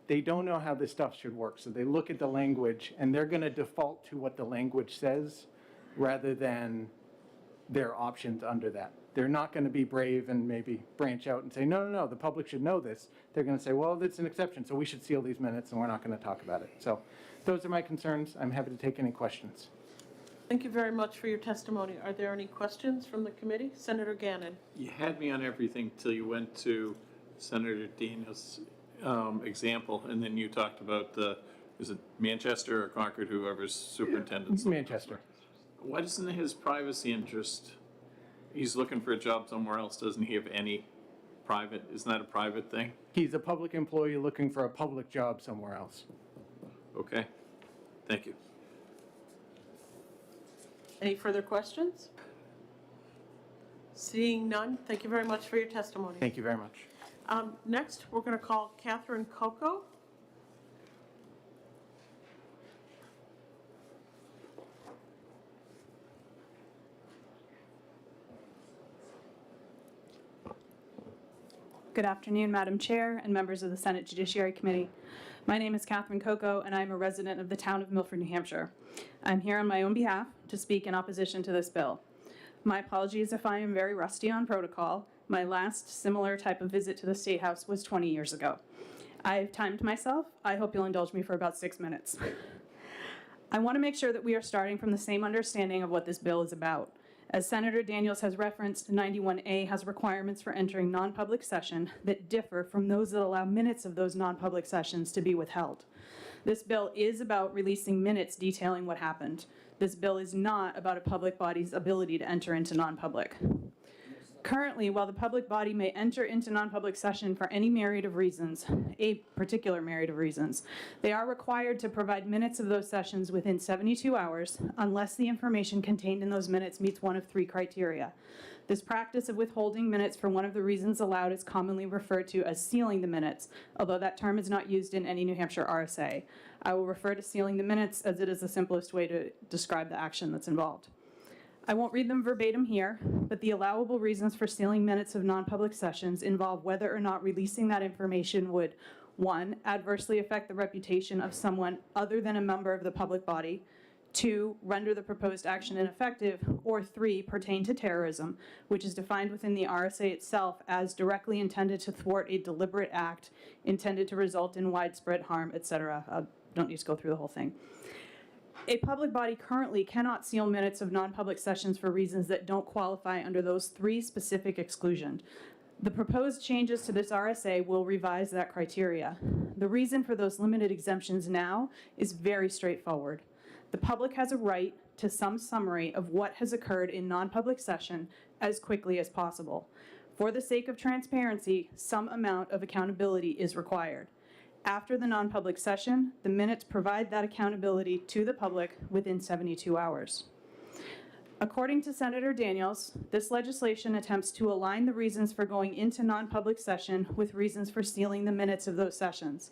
they don't know how this stuff should work. So they look at the language and they're going to default to what the language says rather than their options under that. They're not going to be brave and maybe branch out and say, no, the public should know this. They're going to say, well, that's an exception, so we should seal these minutes and we're not going to talk about it. So those are my concerns. I'm happy to take any questions. Thank you very much for your testimony. Are there any questions from the committee? Senator Gannon. You had me on everything till you went to Senator Daniels' example, and then you talked about is it Manchester or Concord, whoever's superintendent? Manchester. Why doesn't his privacy interest, he's looking for a job somewhere else, doesn't he have any private, isn't that a private thing? He's a public employee looking for a public job somewhere else. Okay, thank you. Any further questions? Seeing none, thank you very much for your testimony. Thank you very much. Next, we're going to call Catherine Coco. Good afternoon, Madam Chair and members of the Senate Judiciary Committee. My name is Catherine Coco, and I'm a resident of the town of Milford, New Hampshire. I'm here on my own behalf to speak in opposition to this bill. My apologies if I am very rusty on protocol. My last similar type of visit to the State House was 20 years ago. I've timed myself. I hope you'll indulge me for about 6 minutes. I want to make sure that we are starting from the same understanding of what this bill is about. As Senator Daniels has referenced, 91A has requirements for entering non-public session that differ from those that allow minutes of those non-public sessions to be withheld. This bill is about releasing minutes detailing what happened. This bill is not about a public body's ability to enter into non-public. Currently, while the public body may enter into non-public session for any myriad of reasons, a particular myriad of reasons, they are required to provide minutes of those sessions within 72 hours unless the information contained in those minutes meets one of 3 criteria. This practice of withholding minutes for one of the reasons allowed is commonly referred to as sealing the minutes, although that term is not used in any New Hampshire RSA. I will refer to sealing the minutes as it is the simplest way to describe the action that's involved. I won't read them verbatim here, but the allowable reasons for sealing minutes of non-public sessions involve whether or not releasing that information would, 1, adversely affect the reputation of someone other than a member of the public body, 2, render the proposed action ineffective, or 3, pertain to terrorism, which is defined within the RSA itself as directly intended to thwart a deliberate act intended to result in widespread harm, etc. Don't need to go through the whole thing. A public body currently cannot seal minutes of non-public sessions for reasons that don't qualify under those 3 specific exclusions. The proposed changes to this RSA will revise that criteria. The reason for those limited exemptions now is very straightforward. The public has a right to some summary of what has occurred in non-public session as quickly as possible. For the sake of transparency, some amount of accountability is required. After the non-public session, the minutes provide that accountability to the public within 72 hours. According to Senator Daniels, this legislation attempts to align the reasons for going into non-public session with reasons for sealing the minutes of those sessions.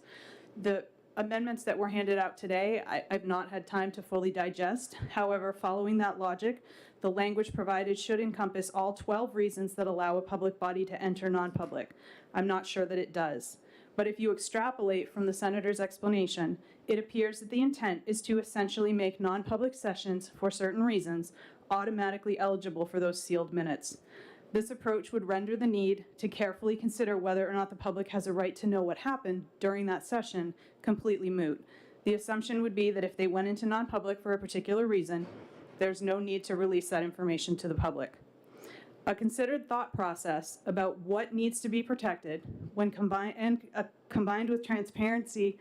The amendments that were handed out today, I've not had time to fully digest. However, following that logic, the language provided should encompass all 12 reasons that allow a public body to enter non-public. I'm not sure that it does. But if you extrapolate from the senator's explanation, it appears that the intent is to essentially make non-public sessions, for certain reasons, automatically eligible for those sealed minutes. This approach would render the need to carefully consider whether or not the public has a right to know what happened during that session completely moot. The assumption would be that if they went into non-public for a particular reason, there's no need to release that information to the public. A considered thought process about what needs to be protected when combined with transparency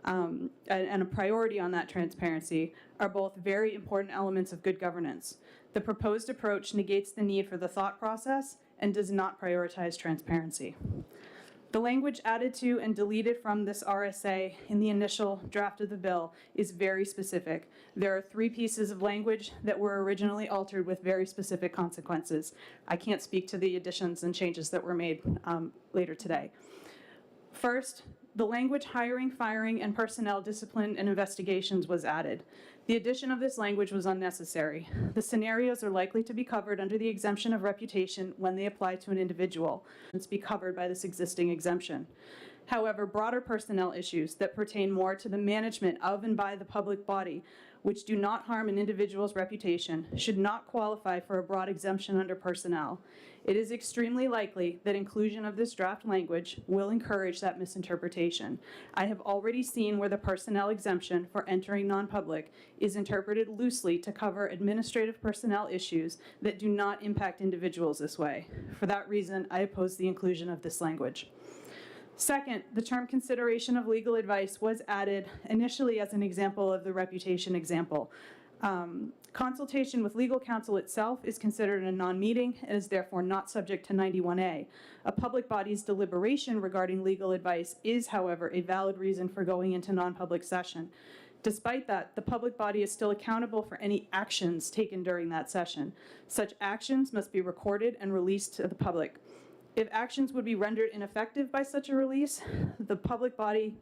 and a priority on that transparency are both very important elements of good governance. The proposed approach negates the need for the thought process and does not prioritize transparency. The language added to and deleted from this RSA in the initial draft of the bill is very specific. There are 3 pieces of language that were originally altered with very specific consequences. I can't speak to the additions and changes that were made later today. First, the language hiring, firing, and personnel discipline and investigations was added. The addition of this language was unnecessary. The scenarios are likely to be covered under the exemption of reputation when they apply to an individual and be covered by this existing exemption. However, broader personnel issues that pertain more to the management of and by the public body, which do not harm an individual's reputation, should not qualify for a broad exemption under personnel. It is extremely likely that inclusion of this draft language will encourage that misinterpretation. I have already seen where the personnel exemption for entering non-public is interpreted loosely to cover administrative personnel issues that do not impact individuals this way. For that reason, I oppose the inclusion of this language. Second, the term consideration of legal advice was added initially as an example of the reputation example. Consultation with legal counsel itself is considered a non-meeting and is therefore not subject to 91A. A public body's deliberation regarding legal advice is, however, a valid reason for going into non-public session. Despite that, the public body is still accountable for any actions taken during that session. Such actions must be recorded and released to the public. If actions would be rendered ineffective by such a release, the public body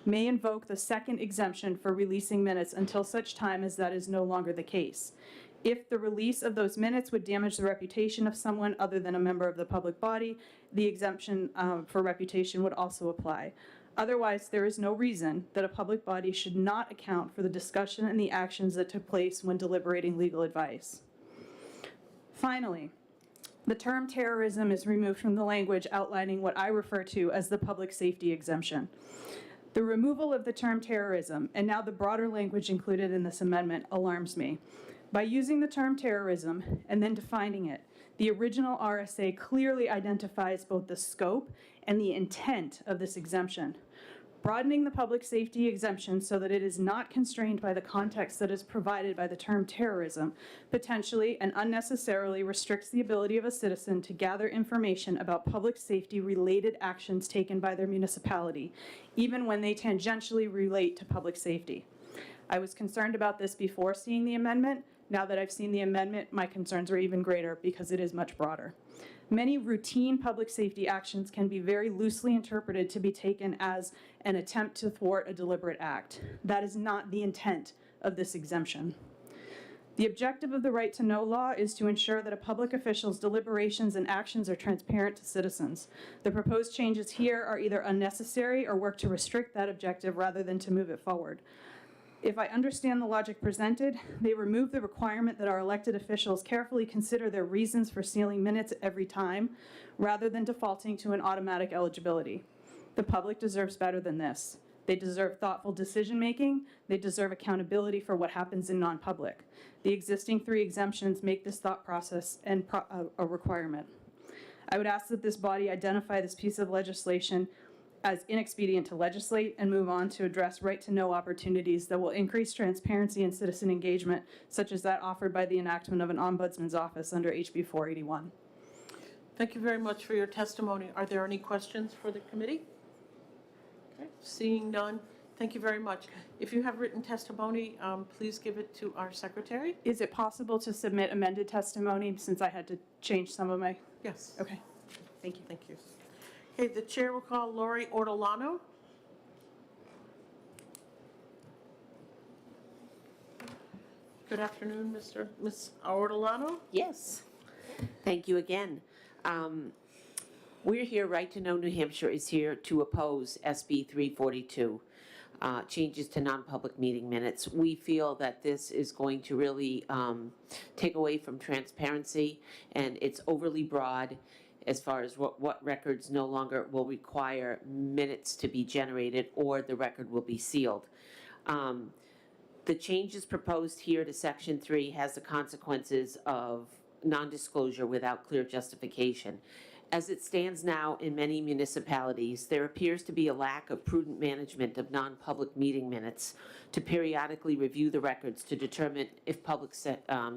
may invoke the second exemption for releasing minutes until such time as that is no longer the case. If the release of those minutes would damage the reputation of someone other than a member of the public body, the exemption for reputation would also apply. Otherwise, there is no reason that a public body should not account for the discussion and the actions that took place when deliberating legal advice. Finally, the term terrorism is removed from the language outlining what I refer to as the public safety exemption. The removal of the term terrorism, and now the broader language included in this amendment, alarms me. By using the term terrorism and then defining it, the original RSA clearly identifies both the scope and the intent of this exemption. broadening the public safety exemption so that it is not constrained by the context that is provided by the term terrorism, potentially and unnecessarily restricts the ability of a citizen to gather information about public safety-related actions taken by their municipality, even when they tangentially relate to public safety. I was concerned about this before seeing the amendment. Now that I've seen the amendment, my concerns are even greater because it is much broader. Many routine public safety actions can be very loosely interpreted to be taken as an attempt to thwart a deliberate act. That is not the intent of this exemption. The objective of the right to know law is to ensure that a public official's deliberations and actions are transparent to citizens. The proposed changes here are either unnecessary or work to restrict that objective rather than to move it forward. If I understand the logic presented, they remove the requirement that our elected officials carefully consider their reasons for sealing minutes every time, rather than defaulting to an automatic eligibility. The public deserves better than this. They deserve thoughtful decision-making. They deserve accountability for what happens in non-public. The existing 3 exemptions make this thought process a requirement. I would ask that this body identify this piece of legislation as inexpedient to legislate and move on to address right-to-know opportunities that will increase transparency and citizen engagement, such as that offered by the enactment of an ombudsman's office under HB 481. Thank you very much for your testimony. Are there any questions for the committee? Okay. Seeing none, thank you very much. If you have written testimony, please give it to our secretary. Is it possible to submit amended testimony since I had to change some of my? Yes. Okay, thank you. Thank you. Okay, the chair will call Laurie Ortolano. Good afternoon, Ms. Ortolano. Yes. Thank you again. We're here, Right to Know New Hampshire is here to oppose SB 342, changes to non-public meeting minutes. We feel that this is going to really take away from transparency, and it's overly broad as far as what records no longer will require minutes to be generated or the record will be sealed. The changes proposed here to Section 3 has the consequences of non-disclosure without clear justification. As it stands now in many municipalities, there appears to be a lack of prudent management of non-public meeting minutes to periodically review the records to determine if public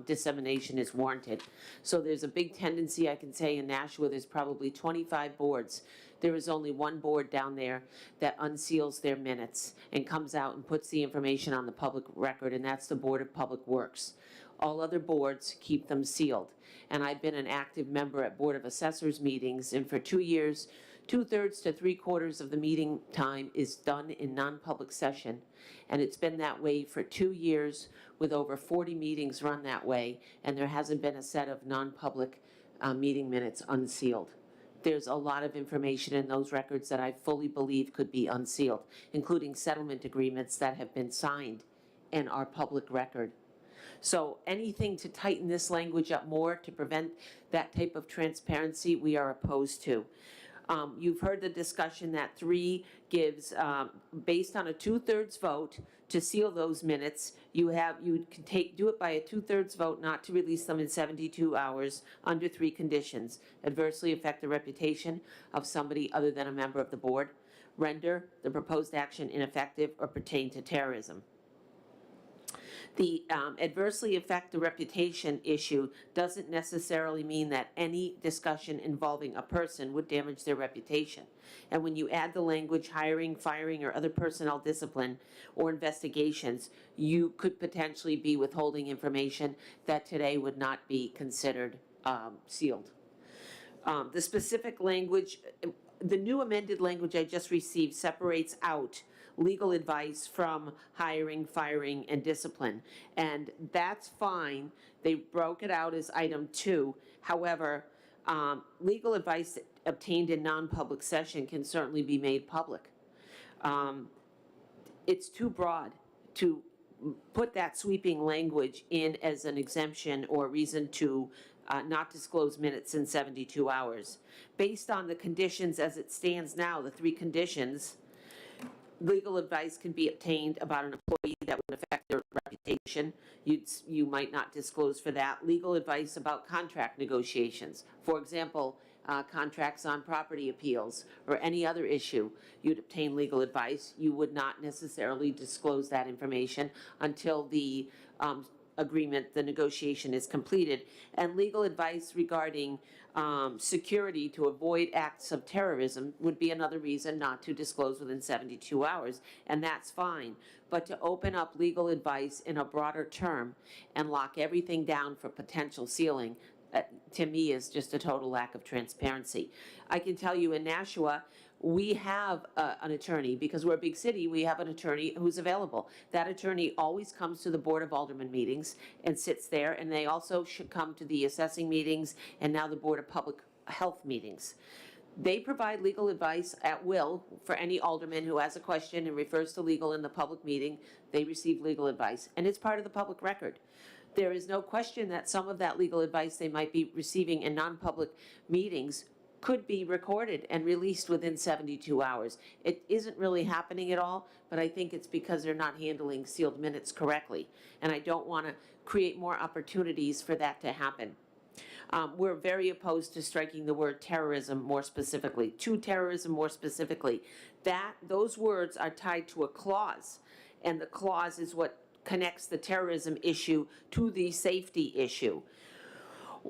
dissemination is warranted. So there's a big tendency, I can say, in Nashua, there's probably 25 boards. There is only one board down there that unseals their minutes and comes out and puts the information on the public record, and that's the Board of Public Works. All other boards keep them sealed. And I've been an active member at Board of Assessors meetings, and for 2 years, 2/3 to 3/4 of the meeting time is done in non-public session. And it's been that way for 2 years with over 40 meetings run that way, and there hasn't been a set of non-public meeting minutes unsealed. There's a lot of information in those records that I fully believe could be unsealed, including settlement agreements that have been signed and are public record. So anything to tighten this language up more to prevent that type of transparency, we are opposed to. You've heard the discussion that 3 gives, based on a 2/3 vote to seal those minutes, you can do it by a 2/3 vote not to release them in 72 hours under 3 conditions: adversely affect the reputation of somebody other than a member of the board, render the proposed action ineffective, or pertain to terrorism. The adversely affect the reputation issue doesn't necessarily mean that any discussion involving a person would damage their reputation. And when you add the language hiring, firing, or other personnel discipline or investigations, you could potentially be withholding information that today would not be considered sealed. The specific language, the new amended language I just received separates out legal advice from hiring, firing, and discipline. And that's fine. They broke it out as item 2. However, legal advice obtained in non-public session can certainly be made public. It's too broad to put that sweeping language in as an exemption or reason to not disclose minutes in 72 hours. Based on the conditions as it stands now, the 3 conditions, legal advice can be obtained about an employee that would affect their reputation. You might not disclose for that. Legal advice about contract negotiations. For example, contracts on property appeals, or any other issue, you'd obtain legal advice. You would not necessarily disclose that information until the agreement, the negotiation is completed. And legal advice regarding security to avoid acts of terrorism would be another reason not to disclose within 72 hours, and that's fine. But to open up legal advice in a broader term and lock everything down for potential sealing, to me, is just a total lack of transparency. I can tell you in Nashua, we have an attorney, because we're a big city, we have an attorney who's available. That attorney always comes to the Board of Aldermen meetings and sits there, and they also should come to the assessing meetings and now the Board of Public Health meetings. They provide legal advice at will for any alderman who has a question and refers to legal in the public meeting. They receive legal advice, and it's part of the public record. There is no question that some of that legal advice they might be receiving in non-public meetings could be recorded and released within 72 hours. It isn't really happening at all, but I think it's because they're not handling sealed minutes correctly. And I don't want to create more opportunities for that to happen. We're very opposed to striking the word terrorism more specifically, to terrorism more specifically. Those words are tied to a clause, and the clause is what connects the terrorism issue to the safety issue.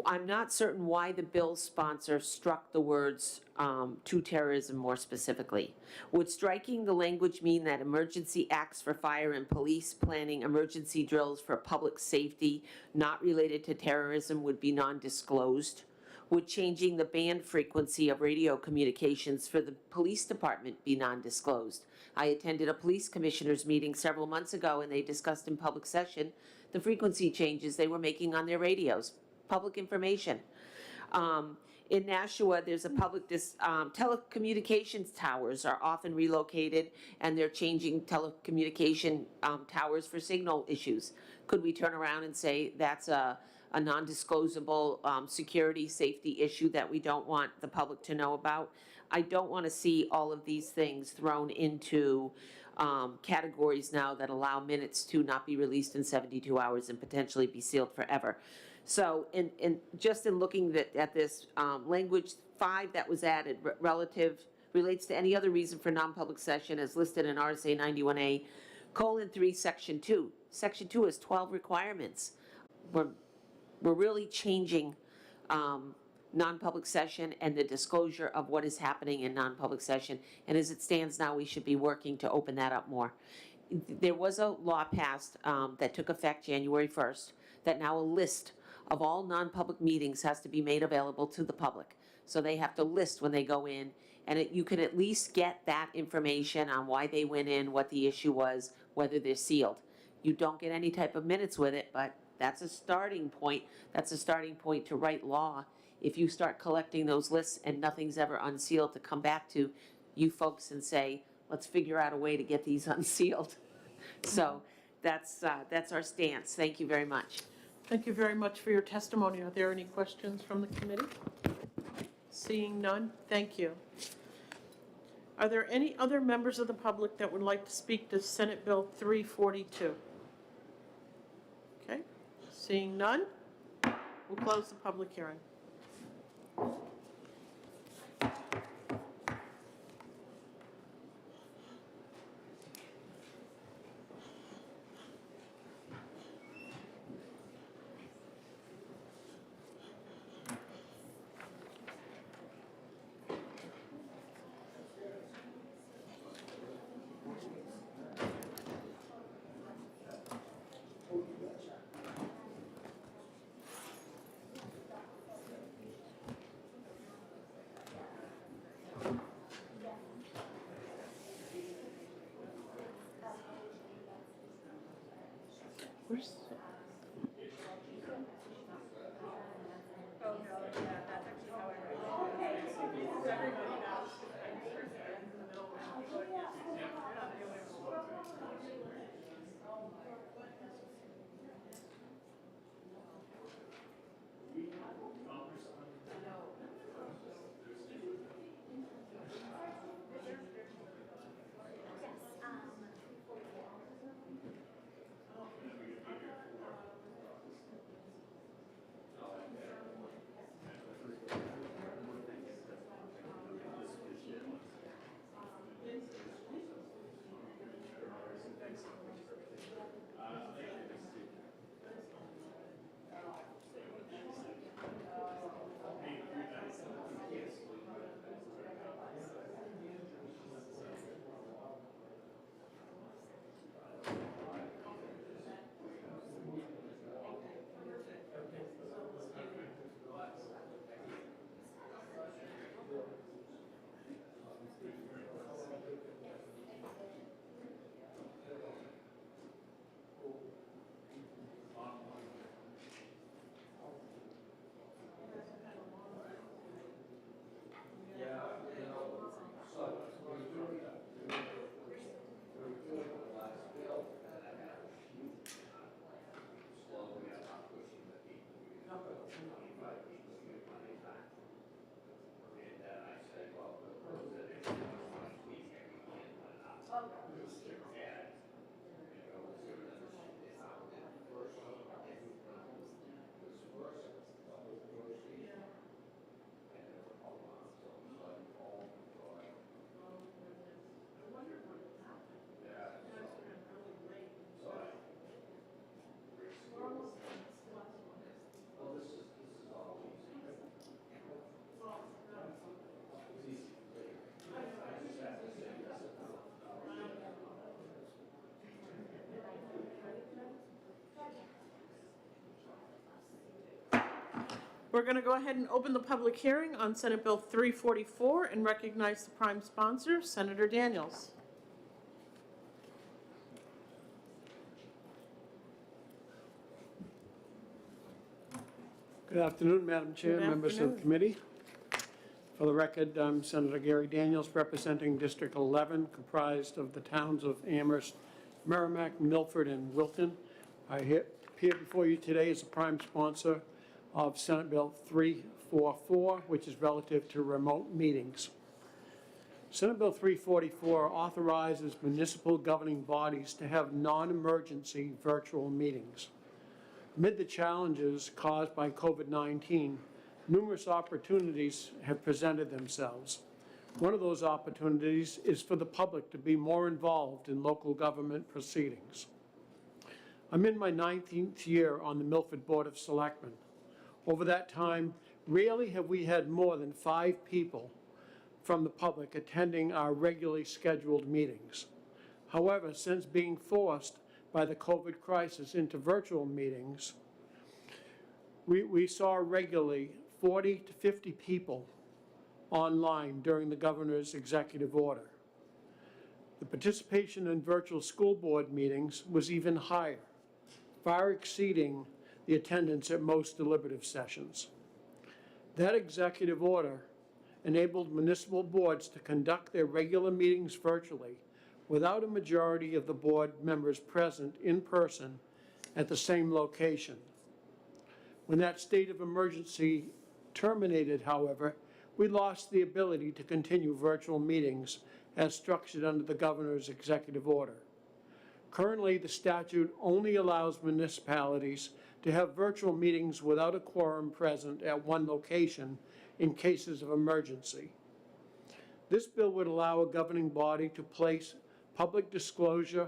I'm not certain why the bill's sponsor struck the words to terrorism more specifically. Would striking the language mean that emergency acts for fire and police planning emergency drills for public safety not related to terrorism would be non-disclosed? Would changing the band frequency of radio communications for the police department be non-disclosed? I attended a police commissioners meeting several months ago, and they discussed in public session the frequency changes they were making on their radios. Public information. In Nashua, there's a public, telecommunications towers are often relocated, and they're changing telecommunication towers for signal issues. Could we turn around and say that's a non-disclosable security safety issue that we don't want the public to know about? I don't want to see all of these things thrown into categories now that allow minutes to not be released in 72 hours and potentially be sealed forever. So just in looking at this, language 5 that was added, relates to any other reason for non-public session as listed in RSA 91A:3, Section 2. Section 2 has 12 requirements. We're really changing non-public session and the disclosure of what is happening in non-public session. And as it stands now, we should be working to open that up more. There was a law passed that took effect January 1st that now a list of all non-public meetings has to be made available to the public. So they have to list when they go in, and you can at least get that information on why they went in, what the issue was, whether they're sealed. You don't get any type of minutes with it, but that's a starting point. That's a starting point to write law. If you start collecting those lists and nothing's ever unsealed, to come back to you folks and say, let's figure out a way to get these unsealed. So that's our stance. Thank you very much. Thank you very much for your testimony. Are there any questions from the committee? Seeing none, thank you. Are there any other members of the public that would like to speak to Senate Bill 342? Okay, seeing none, we'll close the public hearing. Where's? We're going to go ahead and open the public hearing on Senate Bill 344 and recognize the prime sponsor, Senator Daniels. Good afternoon, Madam Chair, Good members of the afternoon. committee. For the record, I'm Senator Gary Daniels, representing District 11, comprised of the towns of Amherst, Merrimack, Milford, and Wilton. I appear before you today as a prime sponsor of Senate Bill 344, which is relative to remote meetings. Senate Bill 344 authorizes municipal governing bodies to have non-emergency virtual meetings. Amid the challenges caused by COVID-19, numerous opportunities have presented themselves. One of those opportunities is for the public to be more involved in local government proceedings. I'm in my 19th year on the Milford Board of Selectmen. Over that time, rarely have we had more than 5 people from the public attending our regularly scheduled meetings. However, since being forced by the COVID crisis into virtual meetings, we saw regularly 40 to 50 people online during the governor's executive order. The participation in virtual school board meetings was even higher, far exceeding the attendance at most deliberative sessions. That executive order enabled municipal boards to conduct their regular meetings virtually without a majority of the board members present in person at the same location. When that state of emergency terminated, however, we lost the ability to continue virtual meetings as structured under the governor's executive order. Currently, the statute only allows municipalities to have virtual meetings without a quorum present at one location in cases of emergency. This bill would allow a governing body to place public disclosure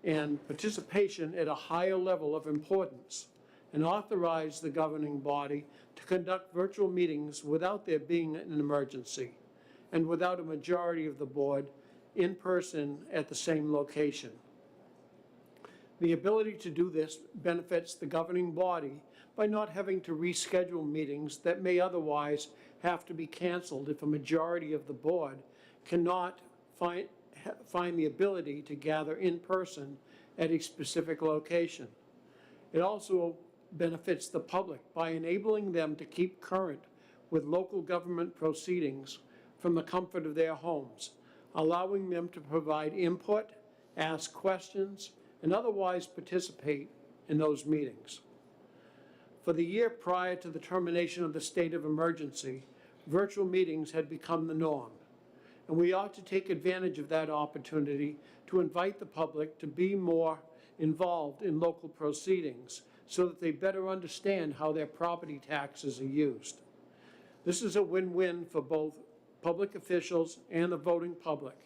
and participation at a higher level of importance and authorize the governing body to conduct virtual meetings without there being an emergency and without a majority of the board in person at the same location. The ability to do this benefits the governing body by not having to reschedule meetings that may otherwise have to be canceled if a majority of the board cannot find the ability to gather in person at a specific location. It also benefits the public by enabling them to keep current with local government proceedings from the comfort of their homes, allowing them to provide input, ask questions, and otherwise participate in those meetings. For the year prior to the termination of the state of emergency, virtual meetings had become the norm, and we ought to take advantage of that opportunity to invite the public to be more involved in local proceedings so that they better understand how their property taxes are used. This is a win-win for both public officials and the voting public,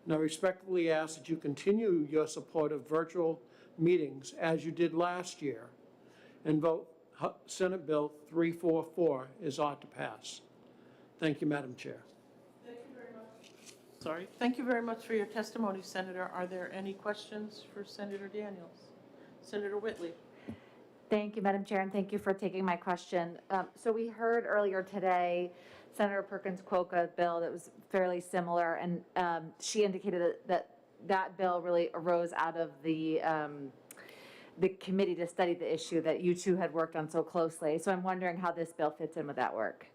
and I respectfully ask that you continue your support of virtual meetings as you did last year and vote Senate Bill 344 is ought to pass. Thank you, Madam Chair. Thank you very much for your testimony, Senator. Are there any questions for Senator Daniels? Senator Whitley. Thank you, Madam Chair, and thank you for taking my question. So we heard earlier today Senator Perkins quote a bill that was fairly similar, and she indicated that bill really arose out of the committee to study the issue that you two had worked on so closely. So I'm wondering how this bill fits in with that work.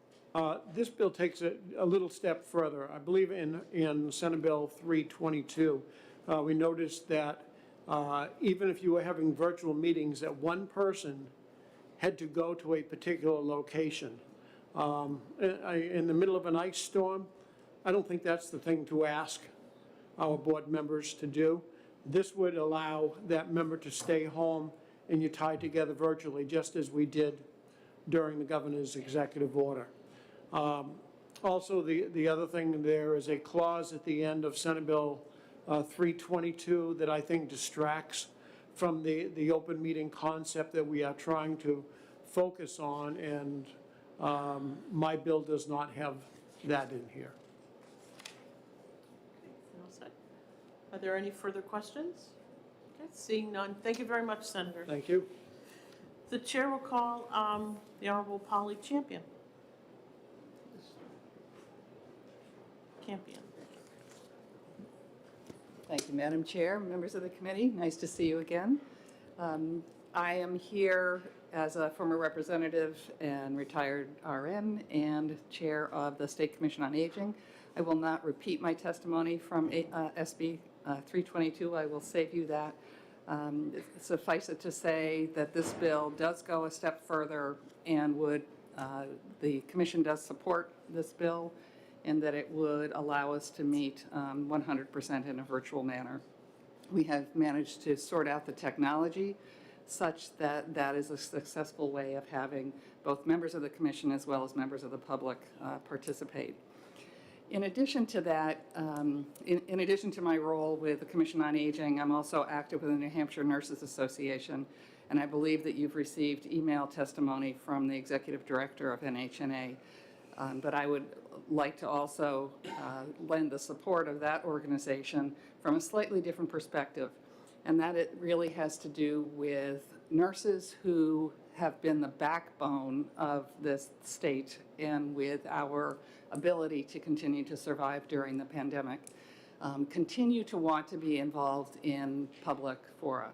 This bill takes a little step further. I believe in Senate Bill 322, we noticed that even if you were having virtual meetings, that one person had to go to a particular location. In the middle of an ice storm, I don't think that's the thing to ask our board members to do. This would allow that member to stay home and you tie together virtually, just as we did during the governor's executive order. Also, the other thing, there is a clause at the end of Senate Bill 322 that I think distracts from the open meeting concept that we are trying to focus on, and my bill does not have that in here. Are there any further questions? Okay, seeing none. Thank you very much, Senator. Thank you. The chair will call the Honorable Polly Campion. Thank you, Madam Chair, members of the committee. Nice to see you again. I am here as a former representative and retired RN and chair of the State Commission on Aging. I will not repeat my testimony from SB 322. I will save you that. Suffice it to say that this bill does go a step further and the commission does support this bill, and that it would allow us to meet 100% in a virtual manner. We have managed to sort out the technology such that that is a successful way of having both members of the commission as well as members of the public participate. In addition to that, in addition to my role with the Commission on Aging, I'm also active with the New Hampshire Nurses Association, and I believe that you've received email testimony from the Executive Director of NHNA. But I would like to also lend the support of that organization from a slightly different perspective, and that it really has to do with nurses who have been the backbone of this state and with our ability to continue to survive during the pandemic, continue to want to be involved in public fora.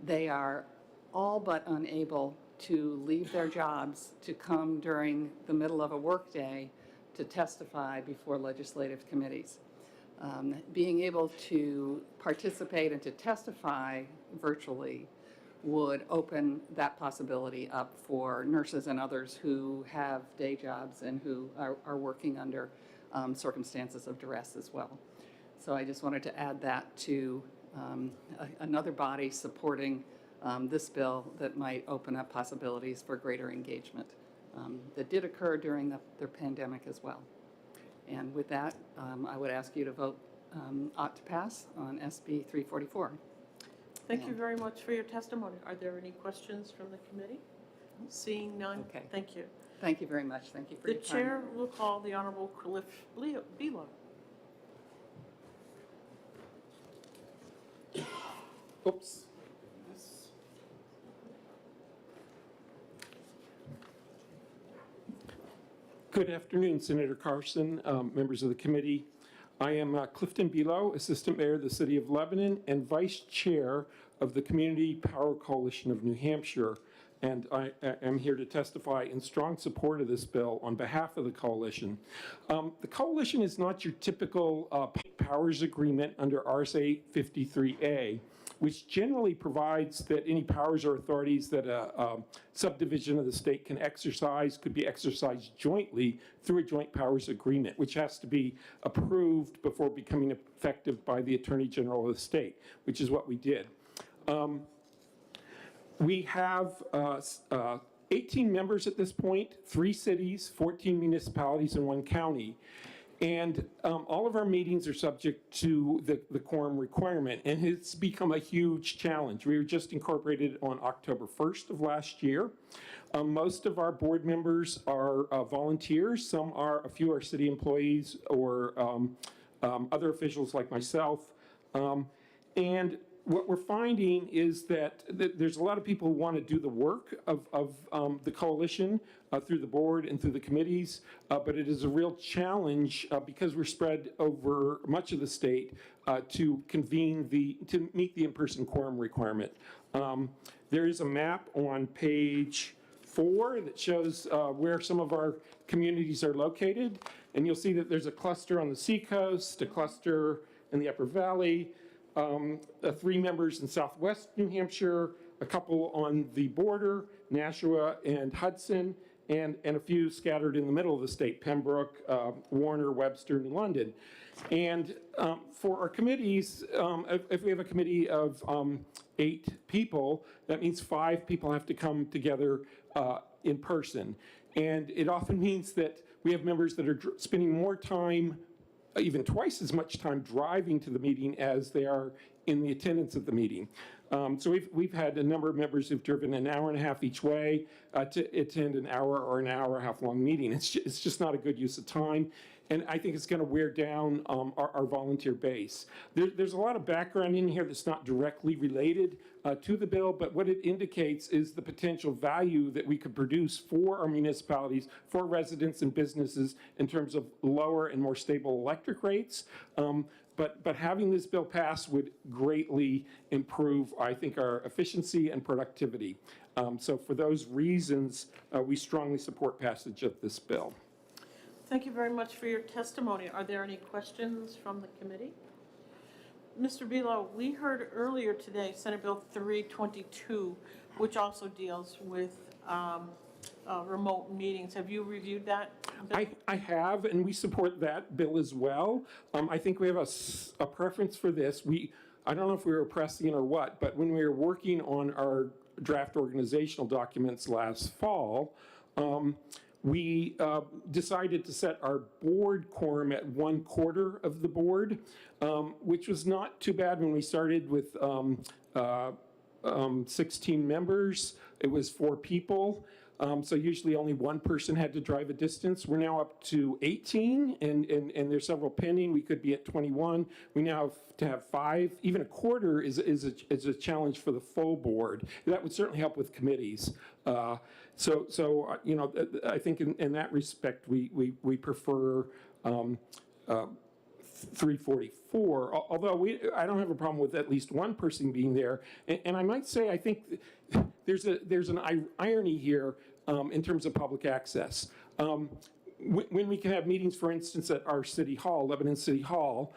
They are all but unable to leave their jobs to come during the middle of a workday to testify before legislative committees. Being able to participate and to testify virtually would open that possibility up for nurses and others who have day jobs and who are working under circumstances of duress as well. So I just wanted to add that to another body supporting this bill that might open up possibilities for greater engagement that did occur during the pandemic as well. And with that, I would ask you to vote ought to pass on SB 344. Thank you very much for your testimony. Are there any questions from the committee? Seeing none, Okay. thank you. Thank you very much. Thank you for The your time. chair will call the Honorable Cliff Belo. Oops. Good afternoon, Senator Carson, members of the committee. I am Clifton Belo, Assistant Mayor of the City of Lebanon and Vice Chair of the Community Power Coalition of New Hampshire, and I am here to testify in strong support of this bill on behalf of the coalition. The coalition is not your typical powers agreement under RSA 53A, which generally provides that any powers or authorities that a subdivision of the state can exercise could be exercised jointly through a joint powers agreement, which has to be approved before becoming effective by the Attorney General of the state, which is what we did. We have 18 members at this point, 3 cities, 14 municipalities, and 1 county. And all of our meetings are subject to the quorum requirement, and it's become a huge challenge. We were just incorporated on October 1st of last year. Most of our board members are volunteers. A few are city employees or other officials like myself. And what we're finding is that there's a lot of people who want to do the work of the coalition through the board and through the committees, but it is a real challenge because we're spread over much of the state to meet the in-person quorum requirement. There is a map on page 4 that shows where some of our communities are located, and you'll see that there's a cluster on the seacoast, a cluster in the Upper Valley, 3 members in southwest New Hampshire, a couple on the border, Nashua and Hudson, and a few scattered in the middle of the state, Pembroke, Warner, Webster, and London. And for our committees, if we have a committee of 8 people, that means 5 people have to come together in person. And it often means that we have members that are spending more time, even twice as much time driving to the meeting as they are in the attendance at the meeting. So we've had a number of members who've driven an hour and a half each way to attend an hour or an hour and a half long meeting. It's just not a good use of time. and I think it's going to wear down our volunteer base. There's a lot of background in here that's not directly related to the bill, but what it indicates is the potential value that we could produce for our municipalities, for residents and businesses in terms of lower and more stable electric rates. But having this bill pass would greatly improve, I think, our efficiency and productivity. So for those reasons, we strongly support passage of this bill. Thank you very much for your testimony. Are there any questions from the committee? Mr. Belo, we heard earlier today Senate Bill 322, which also deals with remote meetings. Have you reviewed that bill? I have, and we support that bill as well. I think we have a preference for this. I don't know if we were pressing or what, but when we were working on our draft organizational documents last fall, we decided to set our board quorum at 1/4 of the board, which was not too bad when we started with 16 members. It was 4 people. So usually only one person had to drive a distance. We're now up to 18, and there's several pending. We could be at 21. We now have to have 5. Even 1/4 is a challenge for the full board. That would certainly help with committees. So you know, I think in that respect, we prefer 344, although I don't have a problem with at least one person being there. And I might say, I think there's an irony here in terms of public access. When we can have meetings, for instance, at our city hall, Lebanon City Hall,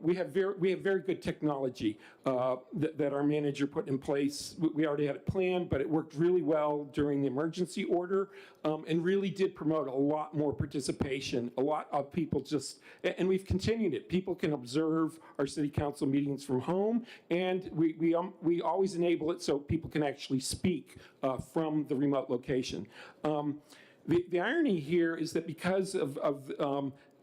we have very good technology that our manager put in place. We already had it planned, but it worked really well during the emergency order, and really did promote a lot more participation. A lot of people and we've continued it. People can observe our city council meetings from home, and we always enable it so people can actually speak from the remote location. The irony here is that because of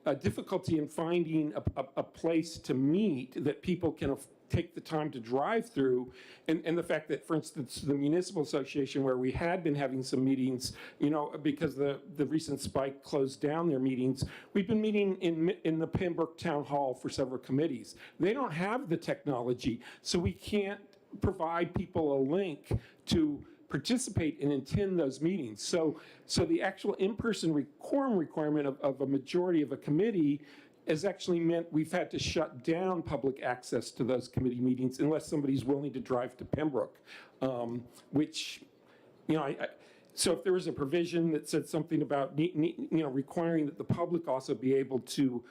a difficulty in finding a place to meet that people can take the time to drive through, and the fact that, for instance, the Municipal Association, where we had been having some meetings, you know, because the recent spike closed down their meetings, we've been meeting in the Pembroke Town Hall for several committees. They don't have the technology, so we can't provide people a link to participate and attend those meetings. So the actual in-person quorum requirement of a majority of a committee has actually meant we've had to shut down public access to those committee meetings unless somebody's willing to drive to Pembroke, which, you know, so if there was a provision that said something about, you know, requiring that the public also be able to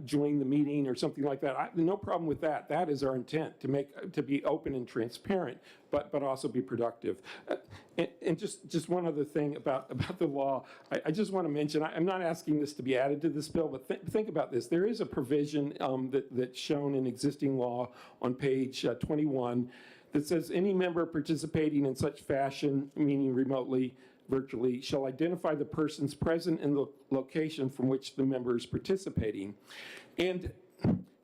join the meeting or something like that, no problem with that. That is our intent, to be open and transparent, but also be productive. And just one other thing about the law, I just want to mention, I'm not asking this to be added to this bill, but think about this. There is a provision that's shown in existing law on page 21 that says any member participating in such fashion, meaning remotely, virtually, shall identify the persons present in the location from which the member is participating. And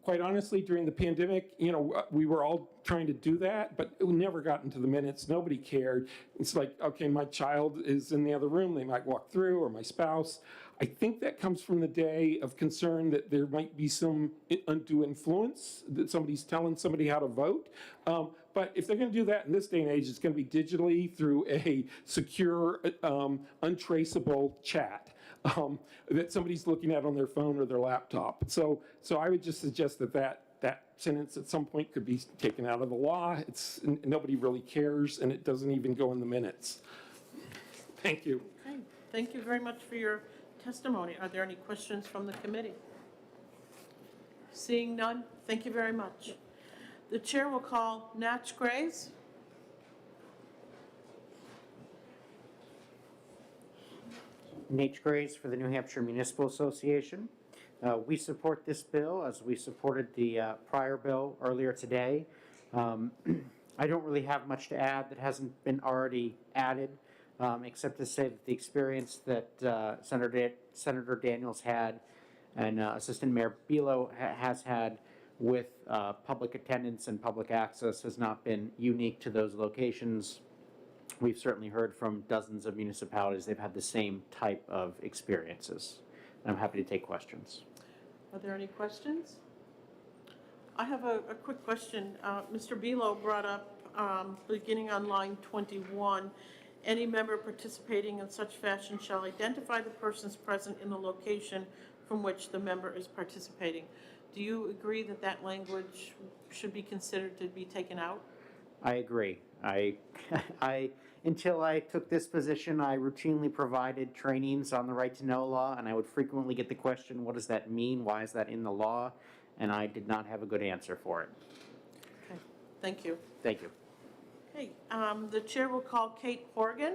quite honestly, during the pandemic, you know, we were all trying to do that, but we never got into the minutes. Nobody cared. It's like, okay, my child is in the other room. They might walk through, or my spouse. I think that comes from the day of concern that there might be some undue influence, that somebody's telling somebody how to vote. But if they're going to do that in this day and age, it's going to be digitally through a secure, untraceable chat that somebody's looking at on their phone or their laptop. So I would just suggest that sentence at some point could be taken out of the law. Nobody really cares, and it doesn't even go in the minutes. Thank you. Okay, thank you very much for your testimony. Are there any questions from the committee? Seeing none, thank you very much. The chair will call Natch Grays. Nate Graves for the New Hampshire Municipal Association. We support this bill as we supported the prior bill earlier today. I don't really have much to add that hasn't been already added, except to say that the experience that Senator Daniels had and Assistant Mayor Belo has had with public attendance and public access has not been unique to those locations. We've certainly heard from dozens of municipalities they've had the same type of experiences. I'm happy to take questions. Are there any questions? I have a quick question. Mr. Belo brought up, beginning on line 21, any member participating in such fashion shall identify the persons present in the location from which the member is participating. Do you agree that that language should be considered to be taken out? I agree. Until I took this position, I routinely provided trainings on the right to know law, and I would frequently get the question, what does that mean? Why is that in the law? And I did not have a good answer for it. Okay, thank you. Thank you. Okay, the chair will call Kate Horgan.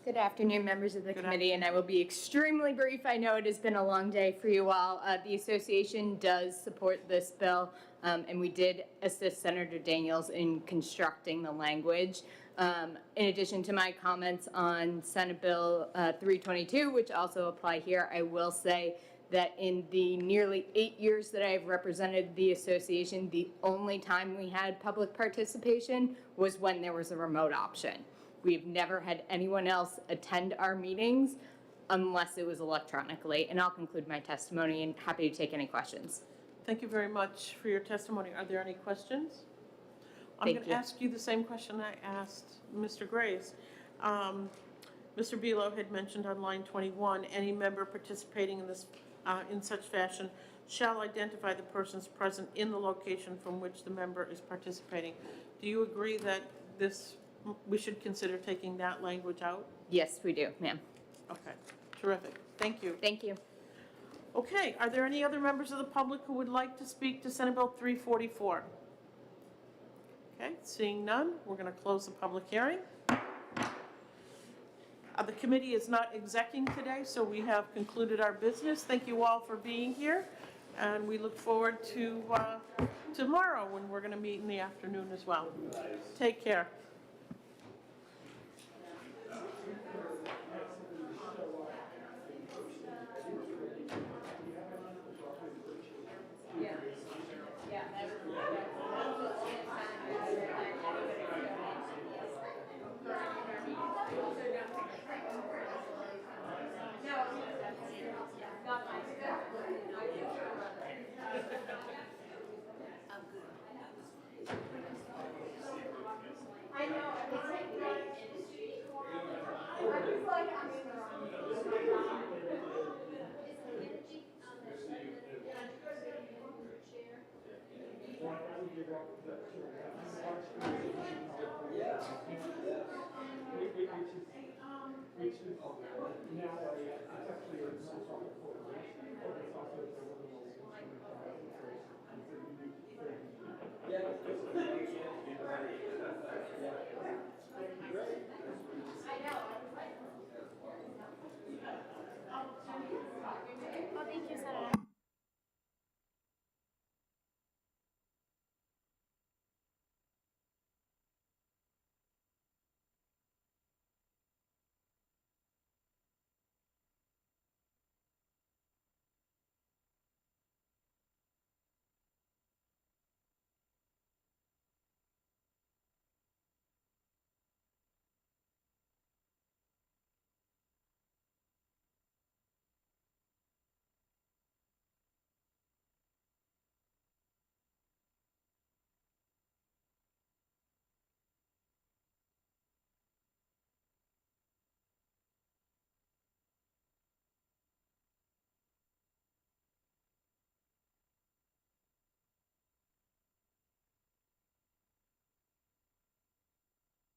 Good afternoon, members of the committee, and I will be extremely brief. I know it has been a long day for you all. The association does support this bill, and we did assist Senator Daniels in constructing the language. In addition to my comments on Senate Bill 322, which also apply here, I will say that in the nearly 8 years that I've represented the association, the only time we had public participation was when there was a remote option. We've never had anyone else attend our meetings unless it was electronically. And I'll conclude my testimony and happy to take any questions. Thank you very much for your testimony. Are there any questions? I'm going to ask you the same question I asked Mr. Graves. Mr. Belo had mentioned on line 21, any member participating in this in such fashion shall identify the persons present in the location from which the member is participating. Do you agree that we should consider taking that language out? Yes, we do, ma'am. Okay, terrific. Thank you. Thank you. Okay, are there any other members of the public who would like to speak to Senate Bill 344? Okay, seeing none, we're going to close the public hearing. The committee is not execing today, so we have concluded our business. Thank you all for being here, and we look forward to tomorrow when we're going to meet in the afternoon as well. Take care. I know.